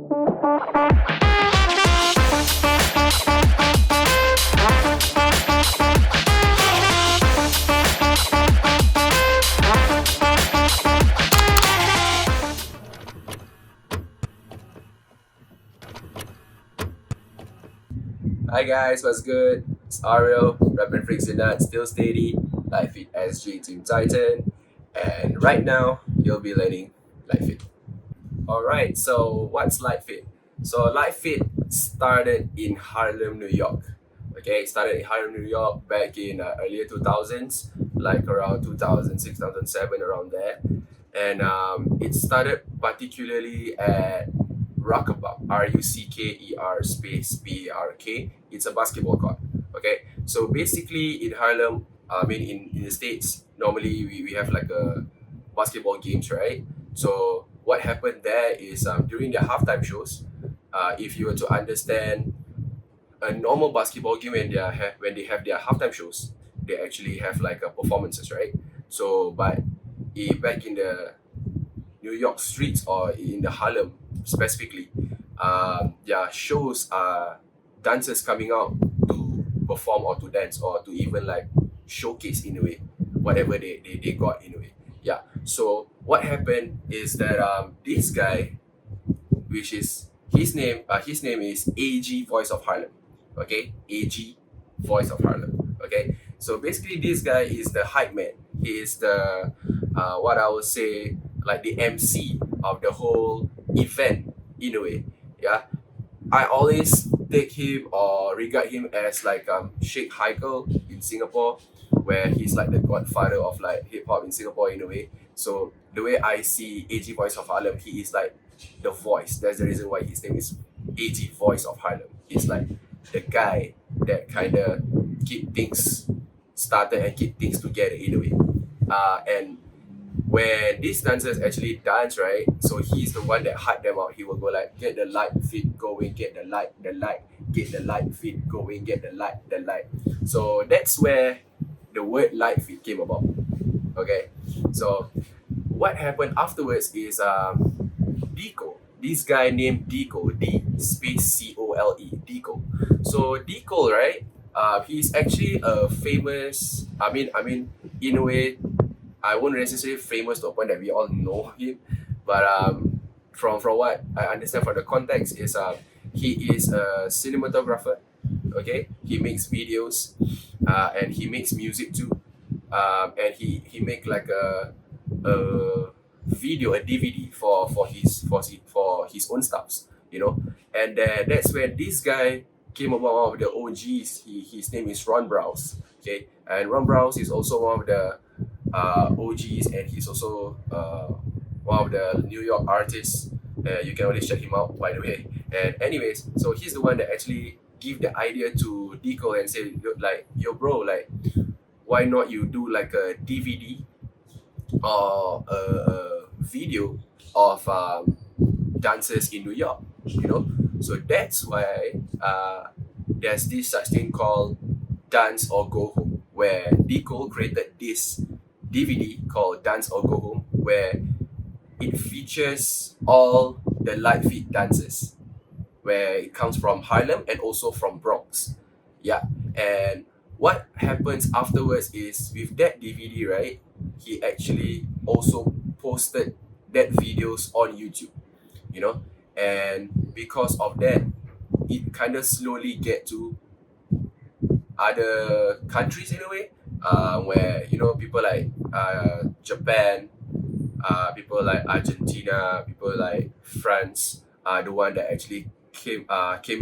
Hi guys, what's good? It's Aryll, repping freaks and nuts, still steady, Litefeet SG Team Titan, and right now you'll be learning Litefeet. Alright, so what's Litefeet? So Litefeet started in Harlem, New York. Okay, it started in Harlem, New York back in earlier 2000s, like around 2006, 2007, around there. And it started particularly at Rev-up, R-U-C-K-E-R space B-A-R-K. It's a basketball court. Okay, so basically in Harlem, in the States, normally we have like a basketball games, right? So what happened there is during the halftime shows, if you were to understand a normal basketball game when they have their halftime shows, they actually have like performances, right? So but back in the New York streets or in the Harlem specifically, their shows are dancers coming out to perform or to dance or to even like showcase in a way whatever they got in a way. Yeah. So what happened is that this guy, which is his name is AG Voice of Harlem. Okay, AG Voice of Harlem. Okay, so basically this guy is the hype man. He is the what I would say like the MC of the whole event in a way. Yeah, I always take him or regard him as like Sheikh Haikal in Singapore, where he's like the godfather of like hip hop in Singapore in a way. So the way I see AG Voice of Harlem, he is like the voice. That's the reason why his name is AG Voice of Harlem. He's like the guy that kind of keep things started and keep things together in a way. And when these dancers actually dance, right? So he's the one that hype them out. He will go like, get the light feet going, get the light, get the light feet going, get the light. So that's where the word light feet came about. Okay, so what happened afterwards is Deco. This guy named Deco, D space C-O-L-E, Deco. So Deco, right? He's actually a famous. In a way, I won't necessarily famous to a point that we all know him, but from what I understand from the context is he is a cinematographer. Okay, he makes videos, and he makes music too, and he make like a video, a DVD for his own stuffs, you know. And that's when this guy came about one of the OGs. His name is Ron Browse. Okay, and Ron Browse is also one of the OGs, and he's also one of the New York artists. You can always check him out, by the way. And anyways, so he's the one that actually give the idea to Deco and say, like, yo bro, like, why not you do like a DVD or a video of dancers in New York, you know? So that's why there's this such thing called Dance or Go Home, where Deco created this DVD called Dance or Go Home, where it features all the Litefeet dances, where it comes from Harlem and also from Bronx. Yeah, and what happens afterwards is with that DVD, right? He actually also posted that videos on YouTube, you know, and because of that, it kind of slowly get to other countries in a way, where you know people like Japan, people like Argentina, people like France are the one that actually came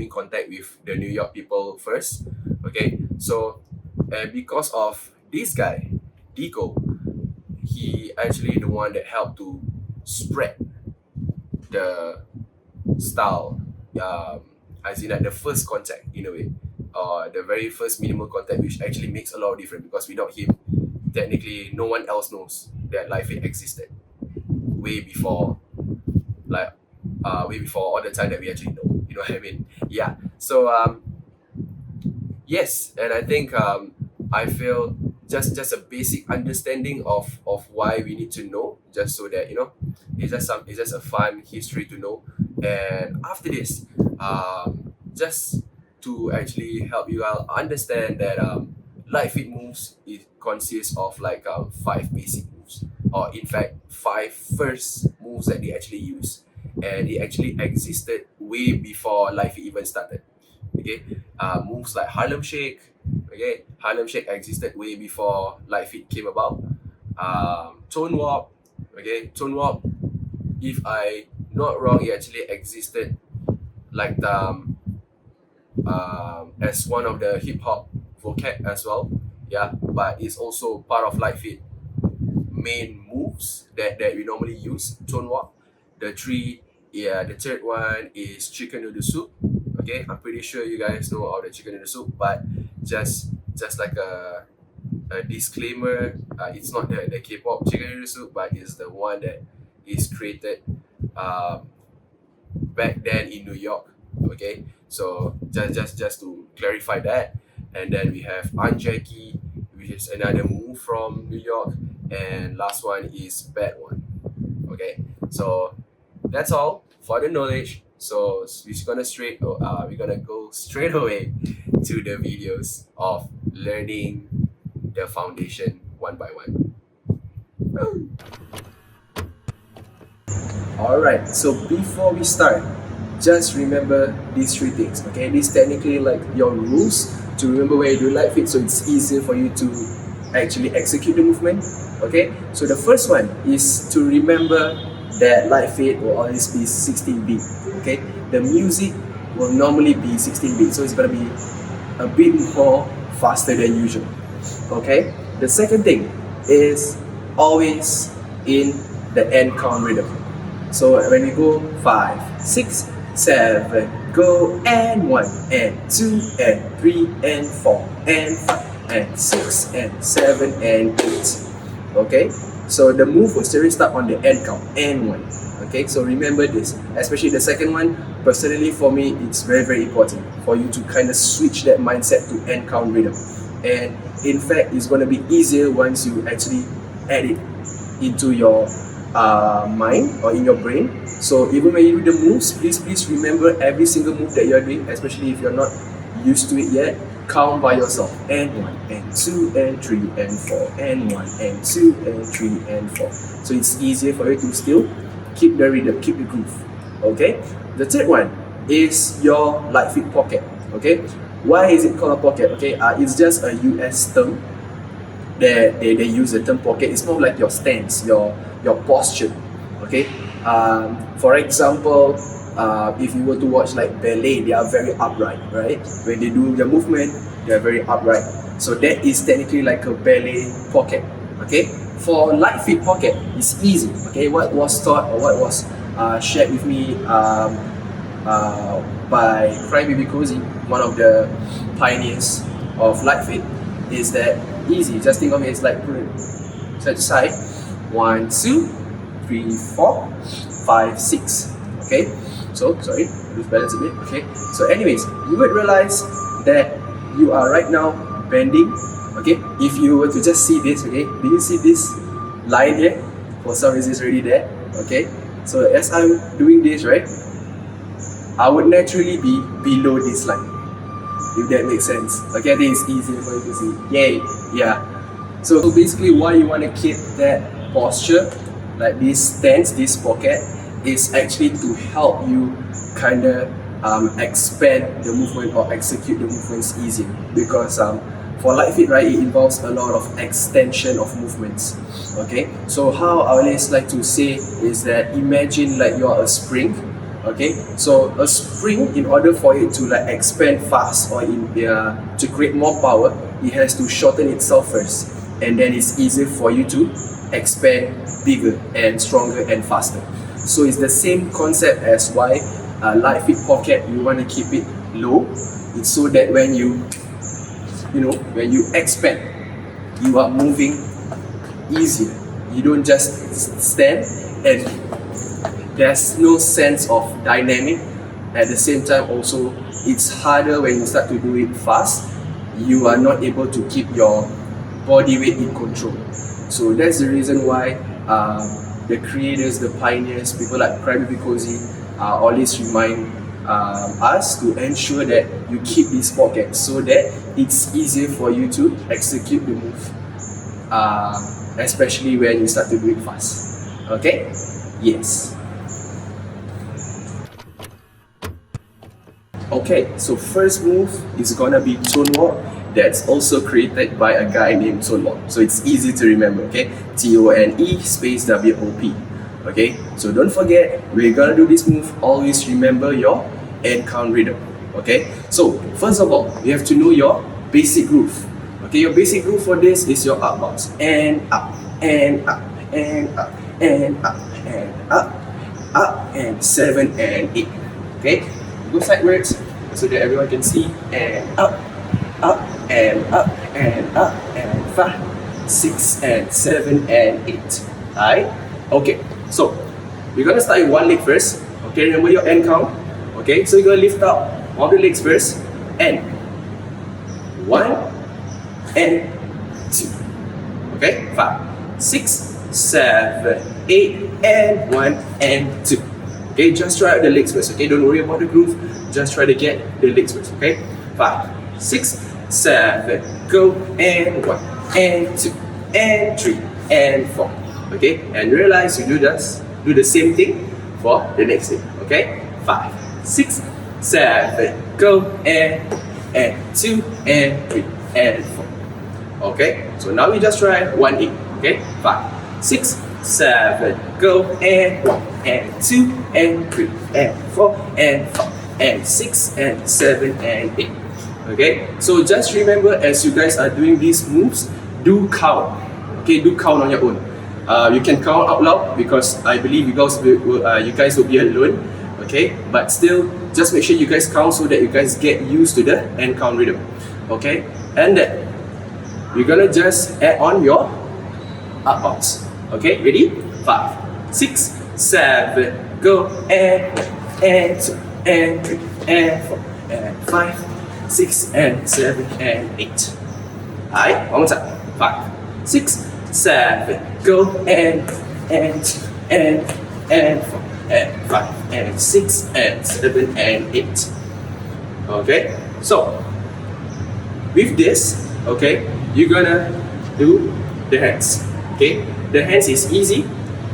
in contact with the New York people first. Okay, so and because of this guy, Deco, he actually the one that helped to spread the style, as in like the first contact in a way, or the very first minimal contact, which actually makes a lot of difference because without him, technically no one else knows that Litefeet existed way before, like way before all the time that we actually know. You know what I mean? Yeah. So yes, and I think I feel just a basic understanding of why we need to know, just so that you know, it's just a fun history to know And after this, just to actually help you out understand that Litefeet moves, it consists of like 5 basic moves, or in fact 5 first moves that they actually use, and it actually existed way before Litefeet even started. Okay, moves like Harlem Shake. Okay, Harlem Shake existed way before Litefeet came about. Tone Warp. Okay, Tone Warp, if I not wrong, it actually existed like as one of the hip hop vocab as well. Yeah, but it's also part of Litefeet main moves that we normally use. Tone Walk. The third one is chicken noodle soup. Okay, I'm pretty sure you guys know all the chicken noodle soup, but just like a disclaimer, it's not the K-pop chicken noodle soup, but it's the one that is created back then in New York. Okay, so just to clarify that. And then we have Anjaki, which is another move from New York, and last one is Bad One. Okay, so that's all for the knowledge. So we're gonna go straight away to the videos of learning the foundation one by one. Alright, so before we start, just remember these 3 things. Okay, these technically like your rules to remember when you do Litefeet, so it's easier for you to actually execute the movement. Okay, so the first one is to remember that Litefeet will always be 16 beat. Okay, the music will normally be 16 beat, so it's gonna be a bit more faster than usual. Okay, the second thing is always in the end count rhythm. So when we go 5, 6, 7, go, and 1, and 2, and 3, and 4, and 5, and 6, and 7, and 8. Okay, so the move will still start on the end count, and 1. Okay, so remember this, especially the second one. Personally, for me, it's very, very important for you to kind of switch that mindset to end count rhythm. And in fact, it's going to be easier once you actually add it into your mind or in your brain. So even when you do the moves, please remember every single move that you're doing, especially if you're not used to it yet. Count by yourself, and 1, and 2, and 3, and 4, and 1, and 2, and 3, and 4. So it's easier for you to still keep the rhythm, keep the groove. Okay, the third one is your Litefeet pocket. Okay, why is it called a pocket? Okay, it's just a US term that they use the term pocket. It's more like your stance, your posture. Okay, for example, if you were to watch like ballet, they are very upright, right? When they do their movement, they are very upright. So that is technically like a ballet pocket. Okay, for Litefeet pocket, it's easy. Okay, what was taught or what was shared with me by Crybaby Cozy, one of the pioneers of Litefeet, is that easy. Just think of it as like put it side to side. 1, 2, 3, 4, 5, 6. Okay, so sorry, lose balance a bit. Okay, so anyways, you would realize that you are right now bending. Okay, if you were to just see this, okay, do you see this line here? For some reason it's already there. Okay, so as I'm doing this, right, I would naturally be below this line, if that makes sense. Okay, I think it's easier for you to see. Yay, yeah. So basically why you want to keep that posture, like this stance, this pocket, is actually to help you kind of expand the movement or execute the movements easier. Because for Litefeet, right, it involves a lot of extension of movements. Okay, so how I always like to say is that imagine like you're a spring. Okay, so a spring, in order for it to like expand fast or to create more power, it has to shorten itself first, and then it's easier for you to expand bigger and stronger and faster. So it's the same concept as why Litefeet pocket, you want to keep it low. It's so that when you expand, you are moving easier. You don't just stand and there's no sense of dynamic. At the same time also, it's harder when you start to do it fast. You are not able to keep your body weight in control. So that's the reason why the creators, the pioneers, people like Crybaby Cozy, always remind us to ensure that you keep this pocket so that it's easier for you to execute the move, especially when you start to do it fast. Okay? Yes. Okay, so first move is gonna be tone walk. That's also created by a guy named Tone Walk. So it's easy to remember, okay? T-O-N-E space W-O-P. Okay, so don't forget, we're gonna do this move. Always remember your end count rhythm. Okay, so first of all, you have to know your basic groove. Okay, your basic groove for this is your up bounce. And up, and up, and up, and up, and up, and 7 and 8. Okay, go sideways so that everyone can see. And up, and up, and up, and 5, 6, and 7, and 8. Alright? Okay, so we're gonna start with one leg first. Okay, remember your end count. Okay, so you're gonna lift up all the legs first. And 1 and 2. Okay, 5, 6, 7, 8, and 1 and 2. Okay, just try out the legs first. Okay, don't worry about the groove. Just try to get the legs first. Okay, 5, 6, 7, go, and 1 and 2 and 3 and 4. Okay, and realize you do the same thing for the next leg. Okay, 5, 6, 7, go, and 2 and 3 and 4. Okay, so now we just try 1 8. Okay, 5, 6, 7, go, and 1 and 2 and 3 and 4 and 5 and 6 and 7 and 8. Okay, so just remember, as you guys are doing these moves, do count. Okay, do count on your own. You can count out loud because I believe you guys will be alone. Okay, but still, just make sure you guys count so that you guys get used to the end count rhythm. Okay, and then you're gonna just add on your up bounce. Okay, ready? 5, 6, 7, go, and 2 and 3 and 4 and 5, 6 and 7 and 8. Alright, one more time. 5, 6, 7, go, and 2 and 4 and 5 and 6 and 7 and 8. Okay, so with this, okay, you're gonna do the hands. Okay, the hands is easy.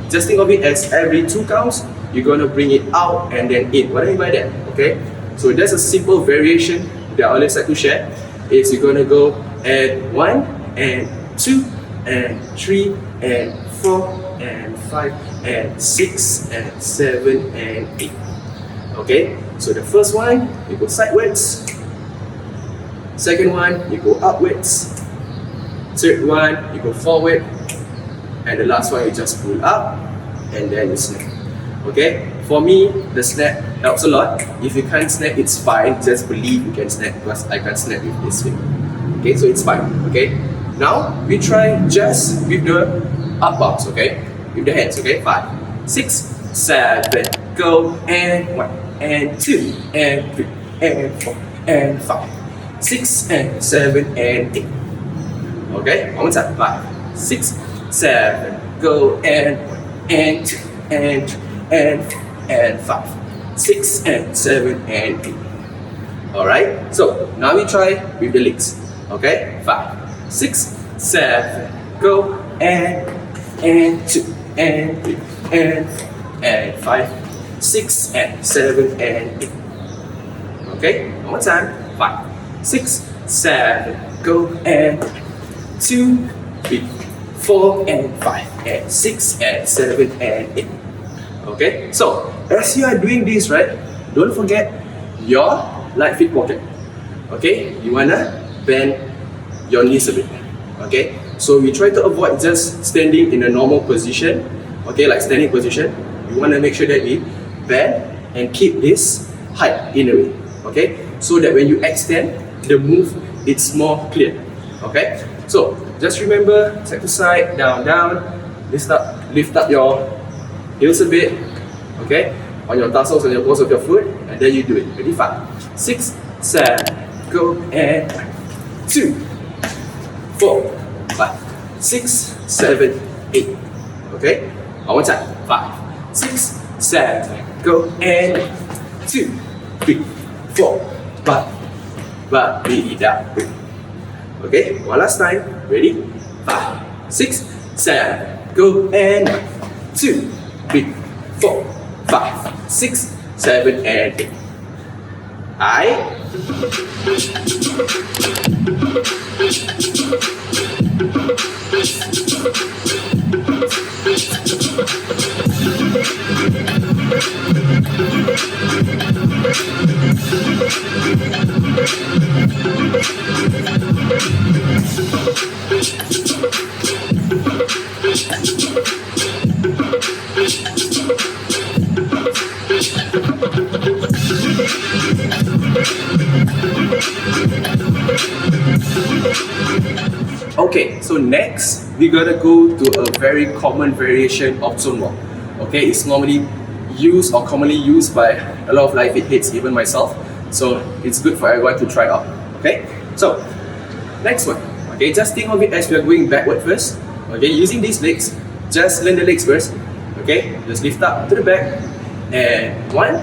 Just think of it as every 2 counts, you're gonna bring it out and then in. What do I mean by that? Okay, so there's a simple variation that I always like to share. Is you're gonna go at 1 and 2 and 3 and 4 and 5 and 6 and 7 and 8. Okay, so the first one, you go sideways. Second one, you go upwards. Third one, you go forward. And the last one, you just pull up and then you snap. Okay, for me, the snap helps a lot. If you can't snap, it's fine. Just believe you can snap because I can't snap with this finger. Okay, so it's fine. Okay, now we try just with the up bounce. Okay, with the hands. Okay, 5, 6, 7, go, and 1 and 2 and 3 and 4 and 5, 6 and 7 and 8. Okay, one more time. 5, 6, 7, go, and 1 and 2 and 3 and 5, 6 and 7 and 8. Alright, so now we try with the legs. Okay, 5, 6, 7, go, and 2 and 3 and 5, 6 and 7 and 8. Okay, one more time. 5, 6, 7, go, and 2, 3, 4 and 5 and 6 and 7 and 8. Okay, so as you are doing this, right, don't forget your Litefeet pocket. Okay, you wanna bend your knees a bit. Okay, so we try to avoid just standing in a normal position. Okay, like standing position. You wanna make sure that we bend and keep this height in a way. Okay, so that when you extend the move, it's more clear. Okay, so just remember, side to side, down, down. Lift up your heels a bit. Okay, on your tassels and your balls of your foot, and then you do it. Ready? 5, 6, 7, go, and 2, 4, 5, 6, 7, 8. Okay, one more time. 5, 6, 7, go, and 2, 3, 4, 5, beat it down. Okay, one last time. Ready? 5, 6, 7, go, and 2, 3, 4, 5, 6, 7, and 8. Okay, so next we're gonna go to a very common variation of zone walk. Okay, it's normally used or commonly used by a lot of Litefeet heads, even myself. So it's good for everyone to try out. Okay, so next one. Okay, just think of it as we are going backward first. Okay, using these legs, just learn the legs first. Okay, just lift up to the back and 1.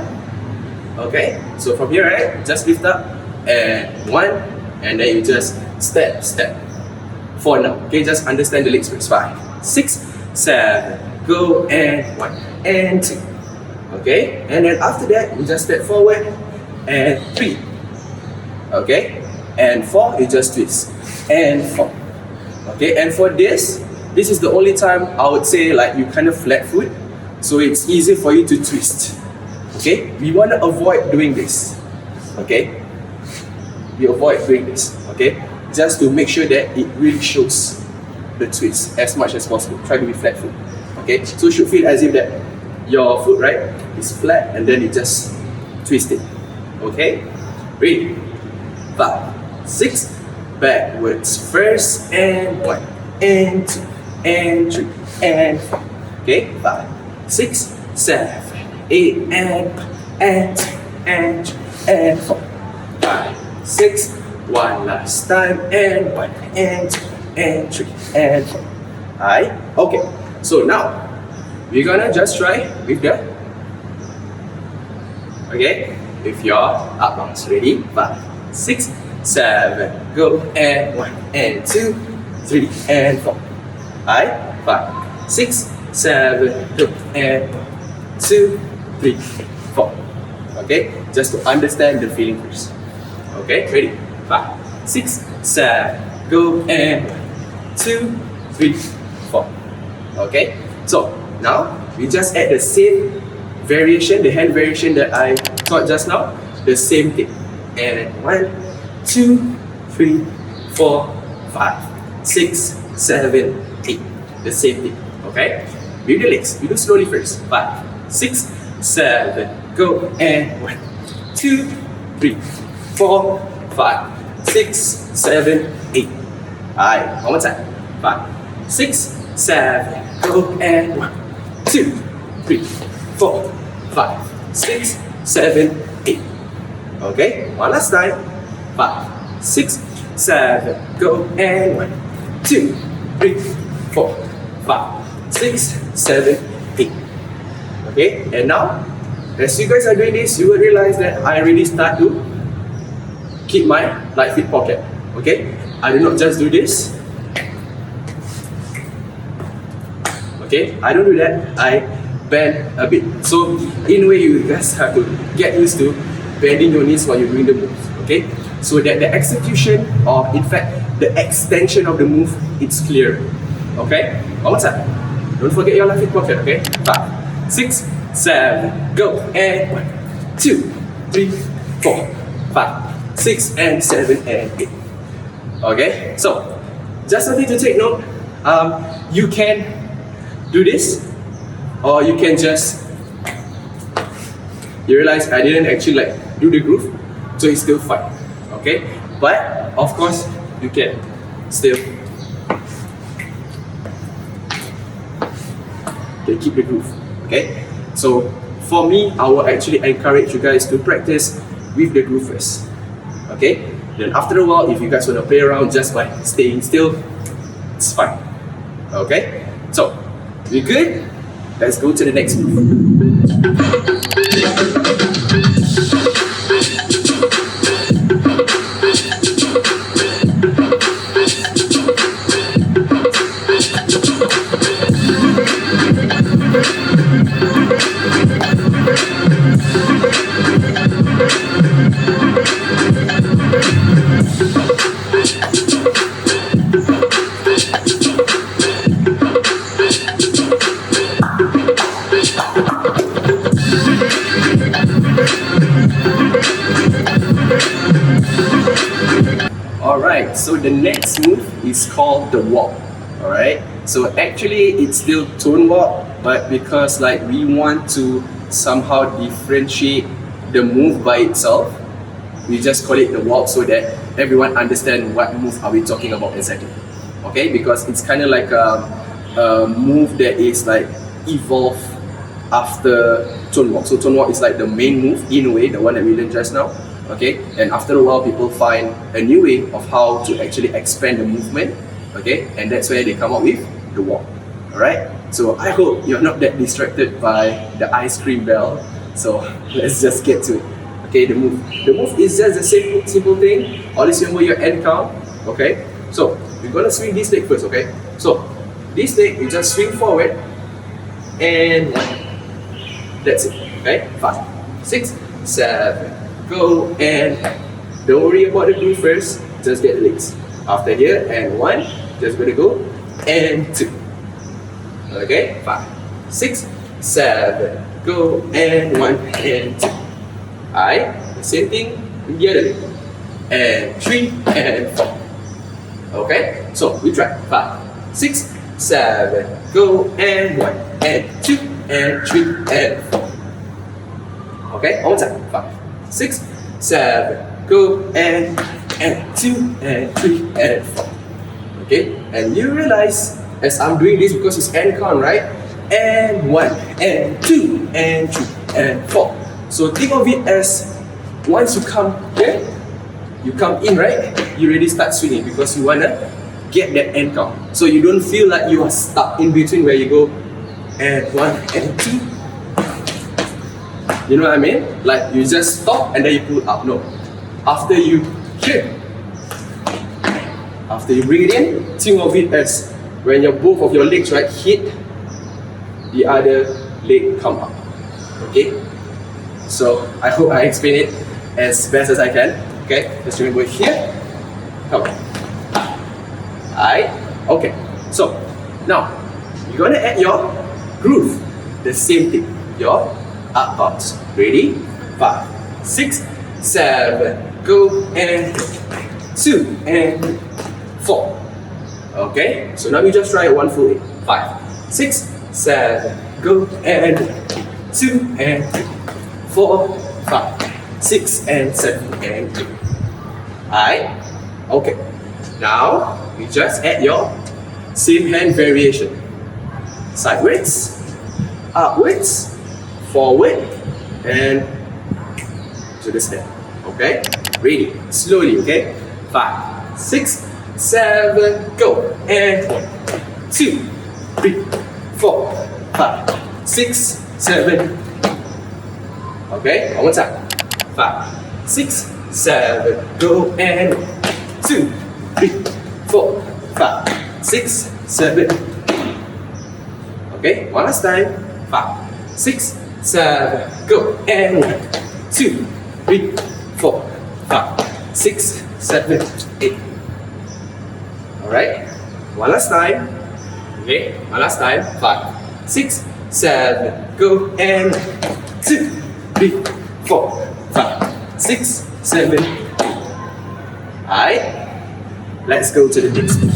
Okay, so from here, right, just lift up and 1, and then you just step. 4 now. Okay, just understand the legs first. 5, 6, 7, go, and 1, and 2. Okay, and then after that, you just step forward, and 3. Okay, and 4, you just twist, and 4. Okay, and for this is the only time I would say like you kind of flat foot, so it's easy for you to twist. Okay, we want to avoid doing this. Okay, we avoid doing this. Okay, just to make sure that it really shows the twist as much as possible. Try to be flat foot. Okay, so you should feel as if that your foot, right, is flat, and then you just twist it. Okay, ready? 5, 6, backwards first, and 1, and 2, and 3, and 4. Okay, 5, 6, 7, 8, and 2, and 3, and 4. 5, 6, 1 last time, and 1, and 2, and 3, and 4. Alright, okay, so now we're gonna just try with the, okay, with your up bounce. Ready? 5, 6, 7, go, and 1, and 2, 3, and 4. Alright, 5, 6, 7, go, and 1, 2, 3, 4. Okay, just to understand the feeling first. Okay, ready? 5, 6, 7, go, and 1, 2, 3, 4. Okay, so now we just add the same variation, the hand variation that I taught just now, the same thing. And 1, 2, 3, 4, 5, 6, 7, 8. The same thing. Okay? With the legs, we do slowly first. 5, 6, 7, go, and 1, 2, 3, 4, 5, 6, 7, 8. Alright, one more time. 5, 6, 7, go, and 1, 2, 3, 4, 5, 6, 7, 8. Okay, one last time. 5, 6, 7, go, and 1, 2, 3, 4, 5, 6, 7, 8. Okay, and now, as you guys are doing this, you will realize that I really start to keep my Litefeet pocket. Okay, I do not just do this. Okay, I don't do that. I bend a bit. So in a way, you guys have to get used to bending your knees while you're doing the move. Okay, so that the execution, or in fact the extension of the move, it's clear. Okay, one more time. Don't forget your Litefeet pocket. Okay, 5, 6, 7, go, and 1, 2, 3, 4, 5, 6, and 7, and 8. Okay, so just something to take note. You can do this, or you can just, you realize I didn't actually like do the groove, so it's still fine. Okay, but of course you can still keep the groove. Okay, so for me, I will actually encourage you guys to practice with the groove first. Okay, then after a while, if you guys want to play around just by staying still, it's fine. Okay, so we're good. Let's go to the next move. Alright, so the next move is called the walk. Alright, so actually it's still tone walk, but because like we want to somehow differentiate the move by itself, we just call it the walk so that everyone understand what move are we talking about exactly. Okay, because it's kind of like a move that is like evolved after tone walk. So tone walk is like the main move in a way, the one that we learned just now. Okay, and after a while people find a new way of how to actually expand the movement. Okay, and that's where they come up with the walk. Alright, so I hope you're not that distracted by the ice cream bell. So let's just get to it. Okay, the move is just the same simple thing. Always remember your end count. Okay, so we're gonna swing this leg first. Okay, so this leg you just swing forward and that's it. Okay, 5, 6, 7. Go and don't worry about the groove first, just get the legs. After here, and 1, just gonna go, and 2. Okay, 5, 6, 7, go, and 1, and 2. Alright, the same thing with the other leg. And 3, and 4. Okay, so we try. 5, 6, 7, go, and 1, and 2, and 3, and 4. Okay, one more time. 5, 6, 7, go, and 2, and 3, and 4. Okay, and you realize as I'm doing this because it's end count, right? And 1, and 2, and 3, and 4. So think of it as once you come here, you come in, right? You already start swinging because you wanna get that end count. So you don't feel like you are stuck in between where you go and 1 and 2. You know what I mean? Like you just stop and then you pull up. No. After you hit, after you bring it in, think of it as when both of your legs right hit, the other leg come up. Okay? So I hope I explain it as best as I can. Okay? Just remember here, come on. Alright? Okay. So now you're gonna add your groove. The same thing. Your up thoughts. Ready? 5, 6, 7, go, and 2, and 4. Okay, so now we just try it one full eight. 5, 6, 7, go, and 2, and 4, 5, 6, and 7, and 2. Alright? Okay. Now we just add your same hand variation. Sideways, upwards, forward, and to the step. Okay? Ready? Slowly, okay? 5, 6, 7, go. And 1, 2, 3, 4, 5, 6, 7. Okay? One more time. 5, 6, 7, go. And 2, 3, 4, 5, 6, 7. Okay? One last time. 5, 6, 7, go, and 1, 2, 3, 4, 5, 6, 7, 8. Alright, one last time. Okay, one last time. 5, 6, 7, go, and 2, 3, 4, 5, 6, 7, 8. Alright, let's go to the next one.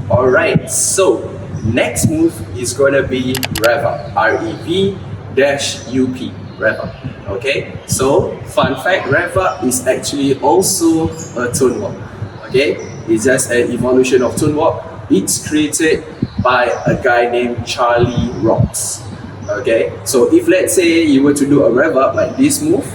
Alright, so next move is gonna be Rev-up. R-E-V-U-P. Rev-up. Okay, so fun fact, Rev-up is actually also a tone walk. Okay, it's just an evolution of tone walk. It's created by a guy named Charlie Rocks. Okay, so if let's say you were to do a Rev-up like this move,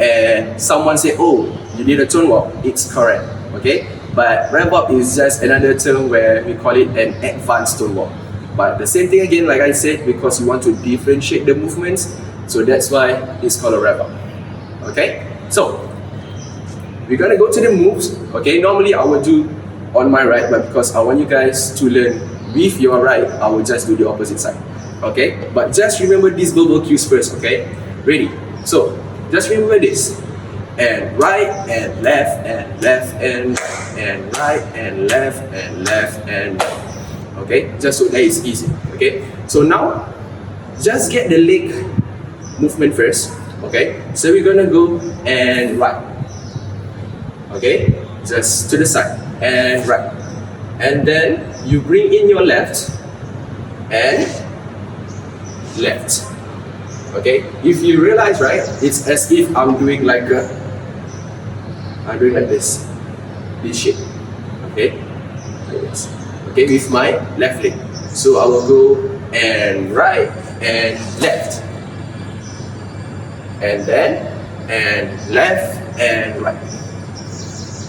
and someone say, oh, you did a tone walk, it's correct. Okay, but Rev-up is just another term where we call it an advanced tone walk. But the same thing again, like I said, because you want to differentiate the movements, so that's why it's called a rev-up. Okay, so we're gonna go to the moves. Okay, normally I would do on my right, but because I want you guys to learn with your right, I will just do the opposite side. Okay, but just remember these verbal cues first. Okay, ready? So just remember this: and right and left and left and right and left and left and right. Okay, just so that it's easy. Okay, so now just get the leg movement first. Okay, so we're gonna go and right. Okay, just to the side and right, and then you bring in your left and left. Okay, if you realize, right, it's as if I'm doing like this shape. Okay, like this. Okay, with my left leg. So I will go and right and left, and then and left and right.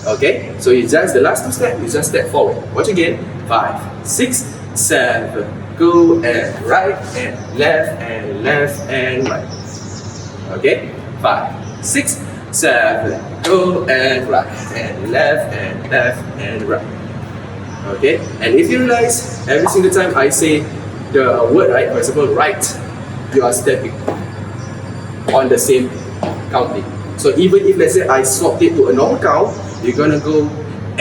Okay, so you just the last two steps, you just step forward. Watch again. 5, 6, 7. Go and right and left and left and right. Okay, 5, 6, 7. Go and right and left and left and right. Okay, and if you realize every single time I say the word right, for example, right, you are stepping on the same counting. So even if let's say I swapped it to a normal count, you're gonna go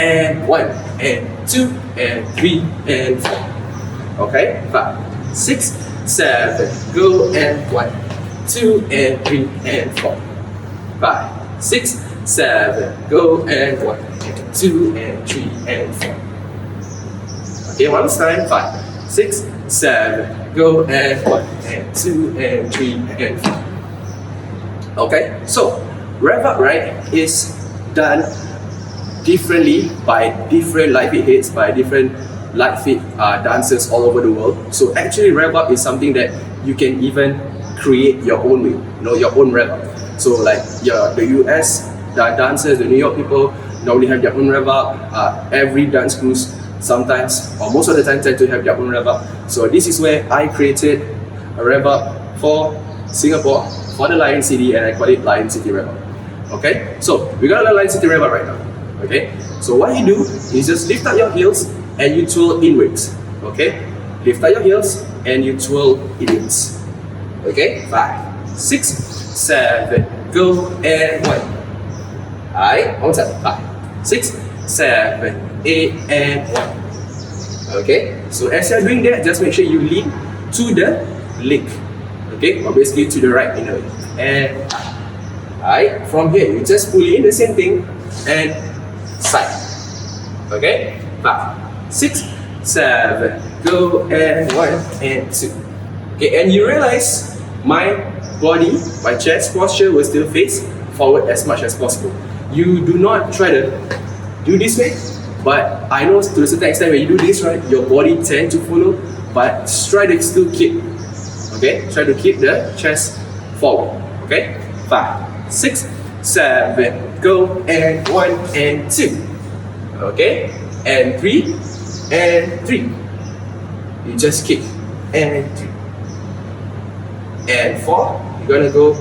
and 1 and 2 and 3 and 4. Okay, 5, 6, 7. Go and 1, 2 and 3 and 4. 5, 6, 7. Go and 1 and 2 and 3 and 4. Okay, one time. 5, 6, 7. Go and 1 and 2 and 3 and 4. Okay, so rev-up, right, is done differently by different Litefeet heads, by different Litefeet dancers all over the world. So actually rev-up is something that you can even create your own way, your own rev-up. So like the US dancers, the New York people normally have their own rev-up. Every dance crews sometimes or most of the time tend to have their own rev-up. So this is where I created a rev-up for Singapore, for the Lion City, and I call it Lion City Rev-up. Okay, so we're gonna learn Lion City Rev-up right now. Okay, so what you do is just lift up your heels and you twirl inwards. Okay, lift up your heels and you twirl inwards. Okay, 5, 6, 7. Go and 1. Alright, one time. 5, 6, 7, 8 and 1. Okay, so as you're doing that, just make sure you lean to the leg. Okay, or basically to the right in a way. And alright, from here you just pull in the same thing and side. Okay, 5, 6, 7. Go and 1 and 2. Okay, and you realize my body, my chest posture will still face forward as much as possible. You do not try to do this way, but I know to a certain extent when you do this, right, your body tend to follow, but try to still keep. Okay, try to keep the chest forward. Okay, 5, 6, 7. Go and 1 and 2. Okay, and 3 and 3. You just kick and 3 and 4. You're gonna go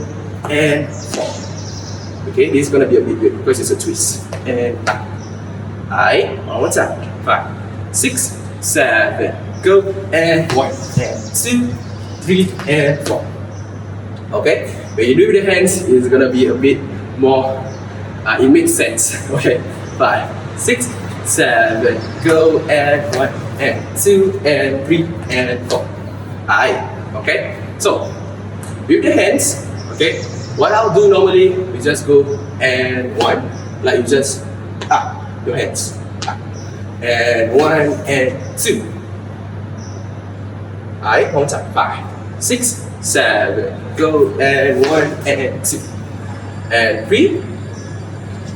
and 4. Okay, this is gonna be a bit weird because it's a twist. And I one more time. 5, 6, 7. Go and 1 and 2, 3 and 4. Okay, when you do with the hands, it's gonna be a bit more. It makes sense. Okay, 5, 6, 7. Go and 1 and 2 and 3 and 4. Okay, so with the hands, okay, what I'll do normally is just go and 1, like you just up your hands, up, and 1 and 2. One time. 5, 6, 7. Go and 1 and 2 and 3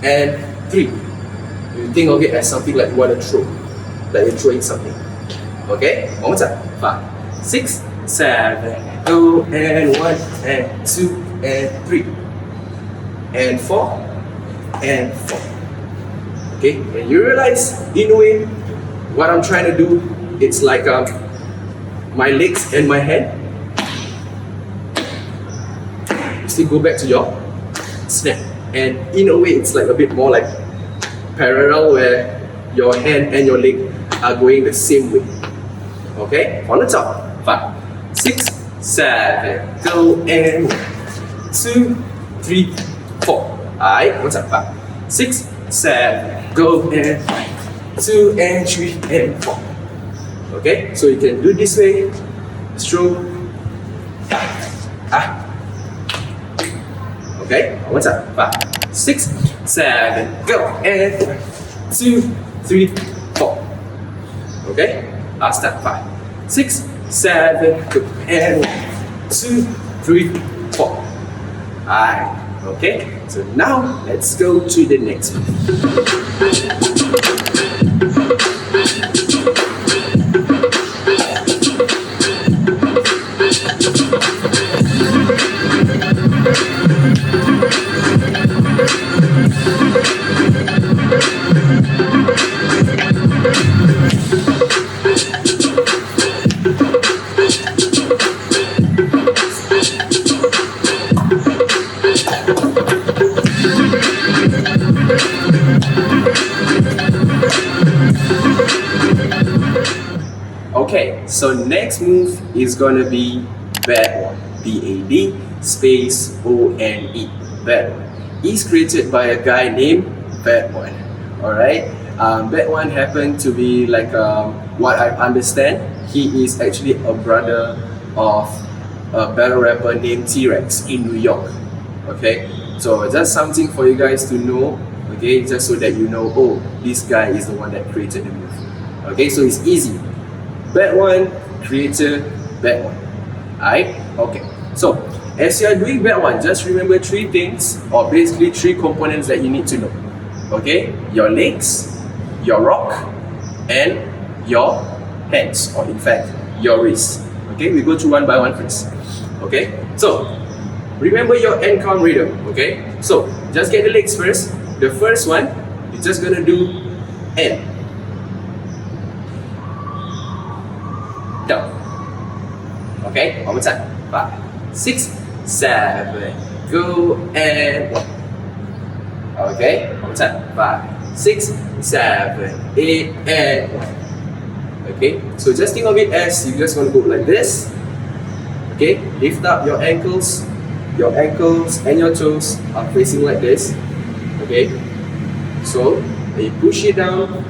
and 3. You think of it as something like you want to throw, like you're throwing something. Okay, one more time. 5, 6, 7. Go and 1 and 2 and 3 and 4 and 4. Okay, and you realize in a way what I'm trying to do, it's like my legs and my hand. Still go back to your snap. And in a way, it's like a bit more like parallel where your hand and your leg are going the same way. Okay, on the top. 5, 6, 7, go and 2, 3, 4. Alright, one time. 5, 6, 7, go and 2 and 3 and 4. Okay, so you can do this way. Stroke. Okay, one time. 5, 6, 7, go and 2, 3, 4. Okay, last time. 5, 6, 7, go and 2, 3, 4. Alright, okay. So now let's go to the next one. Okay, so next move is gonna be bad one. B-A-D space O-N-E. Bad one. It's created by a guy named Bad One. Alright? Bad One happened to be like what I understand, he is actually a brother of a battle rapper named T-Rex in New York. Okay? So just something for you guys to know, okay, just so that you know, oh, this guy is the one that created the move. Okay, so it's easy. Bad One, creator, Bad One. Alright? Okay. So, as you are doing Bad One, just remember 3 things, or basically 3 components that you need to know. Okay? Your legs, your rock, and your hands, or in fact, your wrists. Okay? We go through one by one first. Okay? So, remember your end count rhythm. Okay? So, just get the legs first. The first one, you're just gonna do N. Down. Okay, one more time. 5, 6, 7, go and 1. Okay, one more time. 5, 6, 7, 8 and 1. Okay, so just think of it as you just want to go like this. Okay, lift up your ankles. Your ankles and your toes are facing like this. Okay, so you push it down.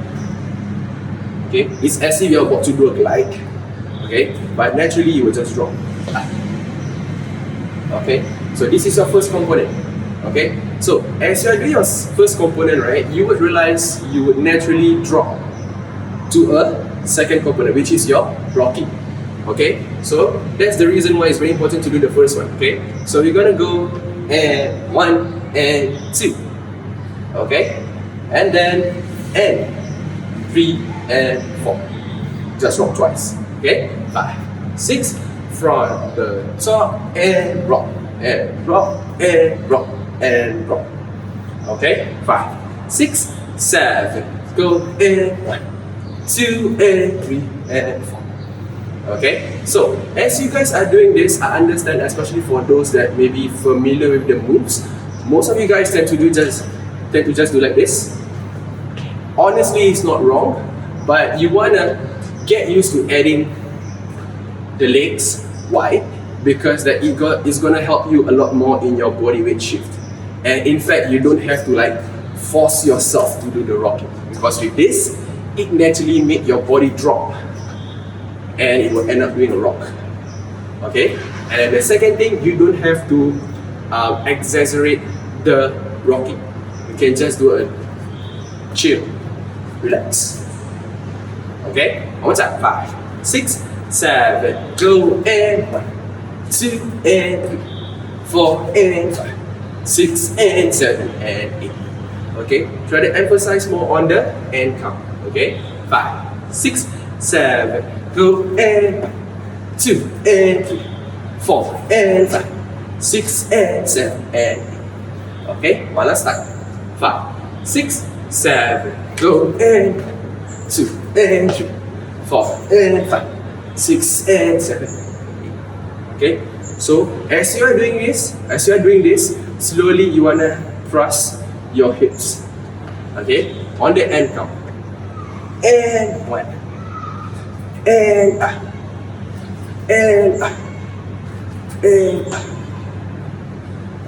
Okay, it's as if you're about to do a glide. Okay, but naturally you will just drop. Okay, so this is your first component. Okay, so as you are doing your first component, right, you would realize you would naturally drop to a second component, which is your rocking. Okay, so that's the reason why it's very important to do the first one. Okay, so we're gonna go and 1 and 2. Okay, and then and 3 and 4. Just rock twice. Okay, 5, 6 from the top and rock and rock and rock and rock. Okay, 5, 6, 7, go and 1, 2 and 3 and 4. Okay, so as you guys are doing this, I understand, especially for those that may be familiar with the moves, most of you guys tend to just do like this. Honestly, it's not wrong, but you wanna get used to adding the legs. Why? Because that it's gonna help you a lot more in your body weight shift. And in fact, you don't have to like force yourself to do the rocking, because with this, it naturally make your body drop and it will end up doing a rock. Okay? And then the second thing, you don't have to exaggerate the rocking. You can just do a chill, relax. Okay? One more time. 5, 6, 7, go and 1, 2 and 3, 4 and 5, 6 and 7 and 8. Okay? Try to emphasize more on the end count. Okay? 5, 6, 7, go and 1, 2 and 3, 4 and 5, 6 and 7 and 8. Okay? One last time. 5, 6, 7, go and 1, 2 and 3, 4 and 5, 6 and 7. Okay, so as you are doing this, slowly you wanna thrust your hips. Okay, on the end count. And 1. And and and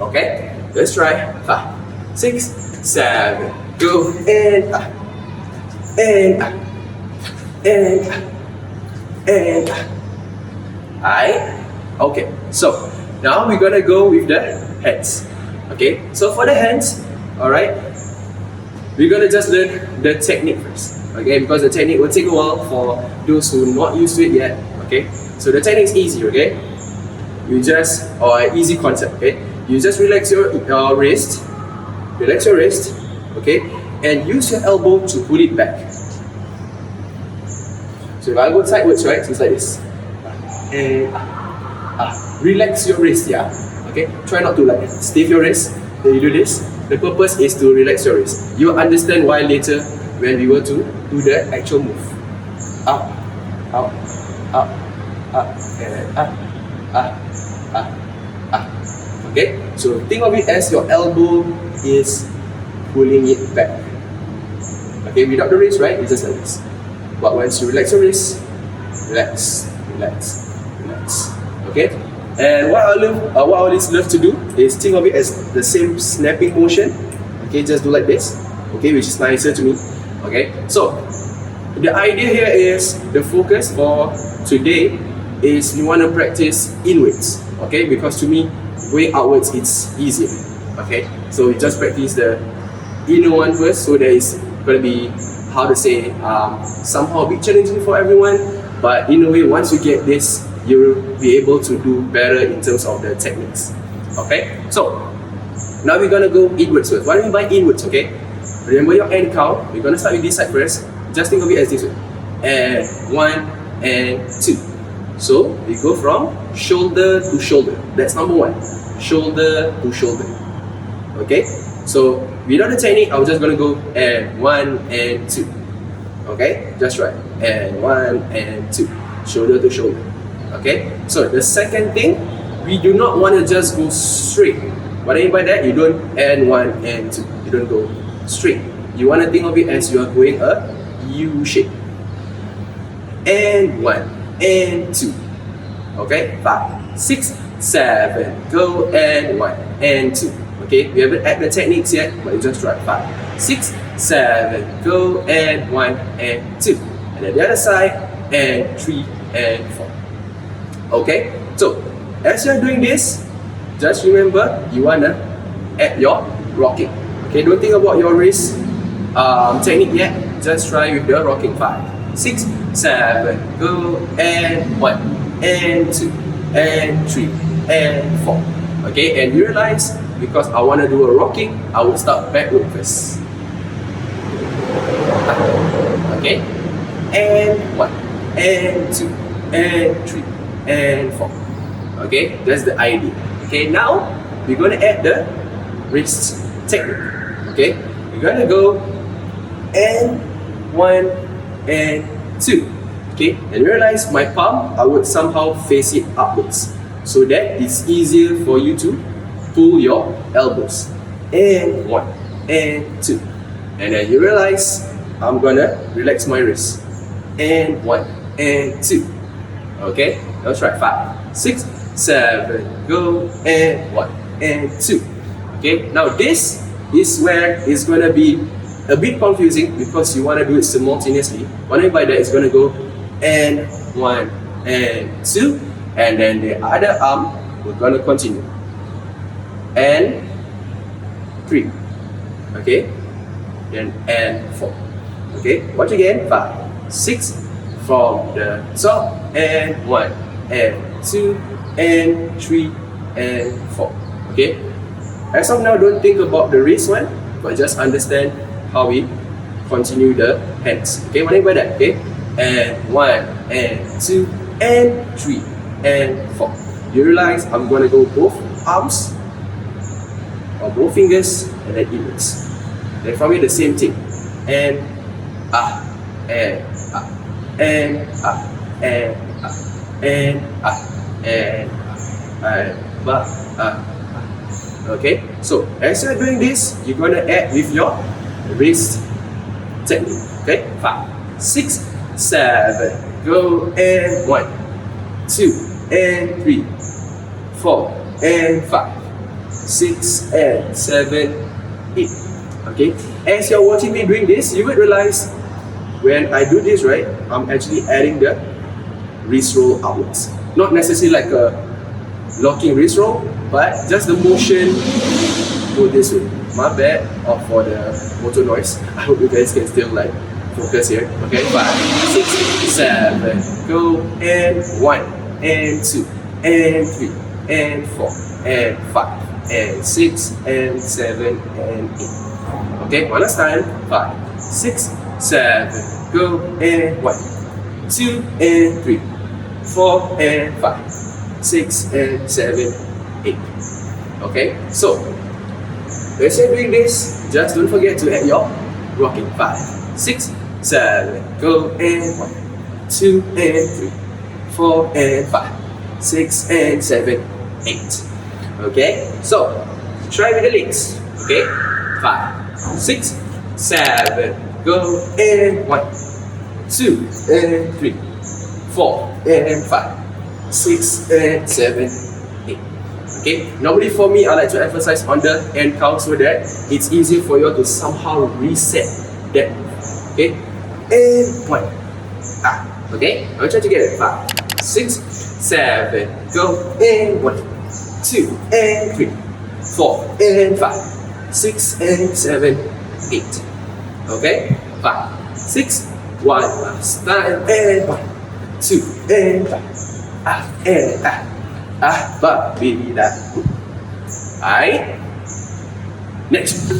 okay, let's try 5, 6, 7. Go and and okay, so now we're gonna go with the hands. Okay, so for the hands, alright, we're gonna just learn the technique first. Okay, because the technique will take a while for those who are not used to it yet. Okay, so the technique is easy. Okay, you just, or easy concept. Okay, you just relax your wrist, okay, and use your elbow to pull it back. So if I go sideways, right, so it's like this. And relax your wrist, yeah. Okay, try not to like stiff your wrist. Then you do this. The purpose is to relax your wrist. You'll understand why later when we were to do the actual move. Up, up, up, up, and up, up, up, up. Okay, so think of it as your elbow is pulling it back. Okay, without the wrist, right? It's just like this. But once you relax your wrist, relax. Okay, and what I always love to do is think of it as the same snapping motion. Okay, just do like this. Okay, which is nicer to me. Okay, so the idea here is the focus for today is you want to practice inwards. Okay, because to me, going outwards it's easier. Okay, so we just practice the inner one first. So there is gonna be, how to say, somehow a bit challenging for everyone, but in a way, once you get this, you'll be able to do better in terms of the techniques. Okay, so now we're gonna go inwards first. What do you mean by inwards? Okay, remember your end count. We're gonna start with this side first. Just think of it as this way. And 1 and 2. So we go from shoulder to shoulder. That's number 1. Shoulder to shoulder. Okay, so without the technique, I'm just gonna go and 1 and 2. Okay, just right. And 1 and 2. Shoulder to shoulder. Okay, so the second thing, we do not want to just go straight. What I mean by that, you don't and 1 and 2. You don't go straight. You want to think of it as you are going a U shape. And 1 and 2. Okay, 5, 6, 7. Go and 1 and 2. Okay, we haven't added the techniques yet, but you just try 5, 6, 7. Go and 1 and 2. And then the other side, and 3 and 4. Okay, so as you're doing this, just remember you wanna add your rocking. Okay, don't think about your wrist technique yet. Just try with the rocking. 5, 6, 7. Go and 1 and 2 and 3 and 4. Okay, and you realize because I want to do a rocking, I will start backward first. Okay, and 1 and 2 and 3 and 4. Okay, that's the idea. Okay, now we're going to add the wrist technique. Okay, we're going to go and 1 and 2. Okay, and realize my palm, I would somehow face it upwards so that it's easier for you to pull your elbows. And 1 and 2. And then you realize I'm gonna relax my wrist. And 1 and 2. Okay, let's try 5, 6, 7. Go and 1 and 2. Okay, now this is where it's gonna be a bit confusing because you wanna do it simultaneously. What I mean by that is gonna go and 1 and 2, and then the other arm we're gonna continue. And 3. Okay, then and 4. Okay, watch again. 5, 6 from the top, and 1 and 2 and 3 and 4. Okay, as of now, don't think about the wrist one, but just understand how we continue the hands. Okay, what do you mean by that? Okay, and 1 and 2 and 3 and 4. You realize I'm gonna go both arms or both fingers and then inwards. Then from here the same thing. And up and up and up and and ba, okay, so as you're doing this, you're gonna add with your wrist technique. Okay, 5, 6, 7, go, and 1, 2, and 3, 4, and 5, 6, and 7, 8. Okay, as you're watching me doing this, you would realize when I do this, right, I'm actually adding the wrist roll outwards. Not necessarily like a locking wrist roll, but just the motion go this way. My bad for the motor noise. I hope you guys can still like focus here. Okay, 5, 6, 7, go, and 1, and 2, and 3, and 4, and 5, and 6, and 7, and 8. Okay, one last time. 5, 6, 7, go, and 1, 2, and 3, 4, and 5, 6, and 7, 8. Okay, so as you're doing this, just don't forget to add your rocking. 5, 6, 7, go, and 1, 2, and 3, 4, and 5, 6, and 7, 8. Okay, so try with the legs. Okay, 5, 6, 7, go, and 1, 2, and 3, 4, and 5, 6, and 7, 8. Okay, normally for me, I like to emphasize on the end count so that it's easy for you to somehow reset that. Okay, and 1. Okay, I'll try to get it. 5, 6, 7, go, and 1, 2, and 3, 4, and 5, 6, and 7, 8. Okay, 5, 6, 1, last time, and 1, 2, and 5, and but baby that. Alright, next.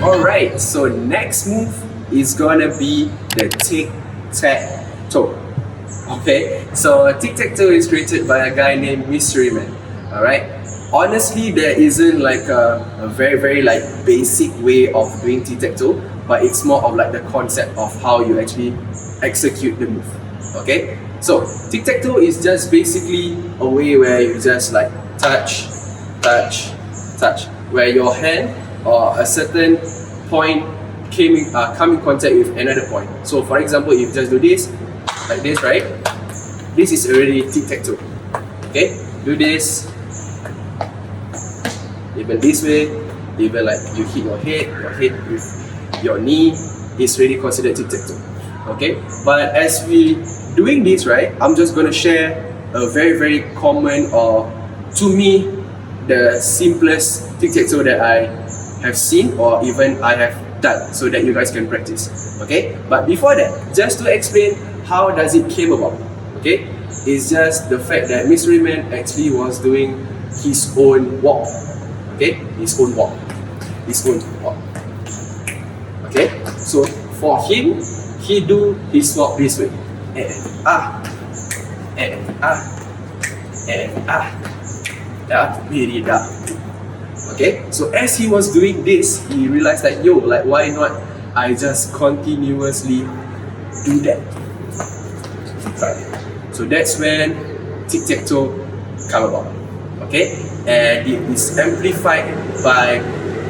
Alright, so next move is gonna be the Tic Tac Toe. Okay, so Tic Tac Toe is created by a guy named Mystery Man. Alright, honestly, there isn't like a very like basic way of doing Tic Tac Toe, but it's more of like the concept of how you actually execute the move. Okay, so Tic Tac Toe is just basically a way where you just like touch, touch, touch, where your hand or a certain point come in contact with another point. So for example, if you just do this, like this, right? This is already Tic Tac Toe. Okay, do this, even this way, even like you hit your head with your knee, is really considered Tic Tac Toe. Okay, but as we doing this, right, I'm just gonna share a very common, or to me, the simplest Tic Tac Toe that I have seen or even I have done, so that you guys can practice. Okay, but before that, just to explain how does it came about. Okay, it's just the fact that Mystery Man actually was doing his own walk. Okay, his own walk. Okay, so for him, he do his walk this way, and really that. Okay, so as he was doing this, he realized that like why not I just continuously do that. Right. So that's when Tic Tac Toe come about. Okay, and it is amplified by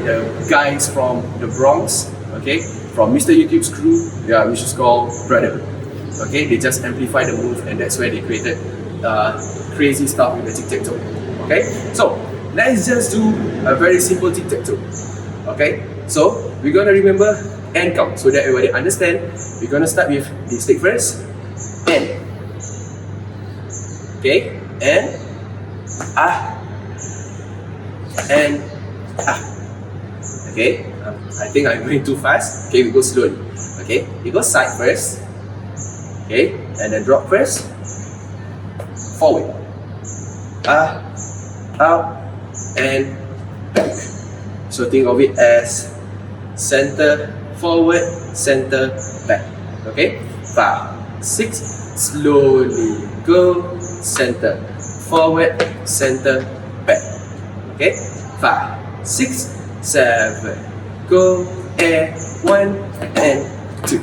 the guys from the Bronx. Okay, from Mr. YouTube's crew, which is called Brotherhood. Okay, they just amplify the move, and that's where they created crazy stuff with the Tic Tac Toe. Okay, so let's just do a very simple Tic Tac Toe. Okay, so we're gonna remember and count so that everybody understand. We're gonna start with this leg first. And okay, and and okay, I think I'm going too fast. Okay, we go slowly. Okay, we go side first, Okay, and then drop first, forward, out, and back. So think of it as center, forward, center, back. Okay, 5, 6, slowly go, center, forward, center, back. Okay, 5, 6, 7, go, and 1 and 2.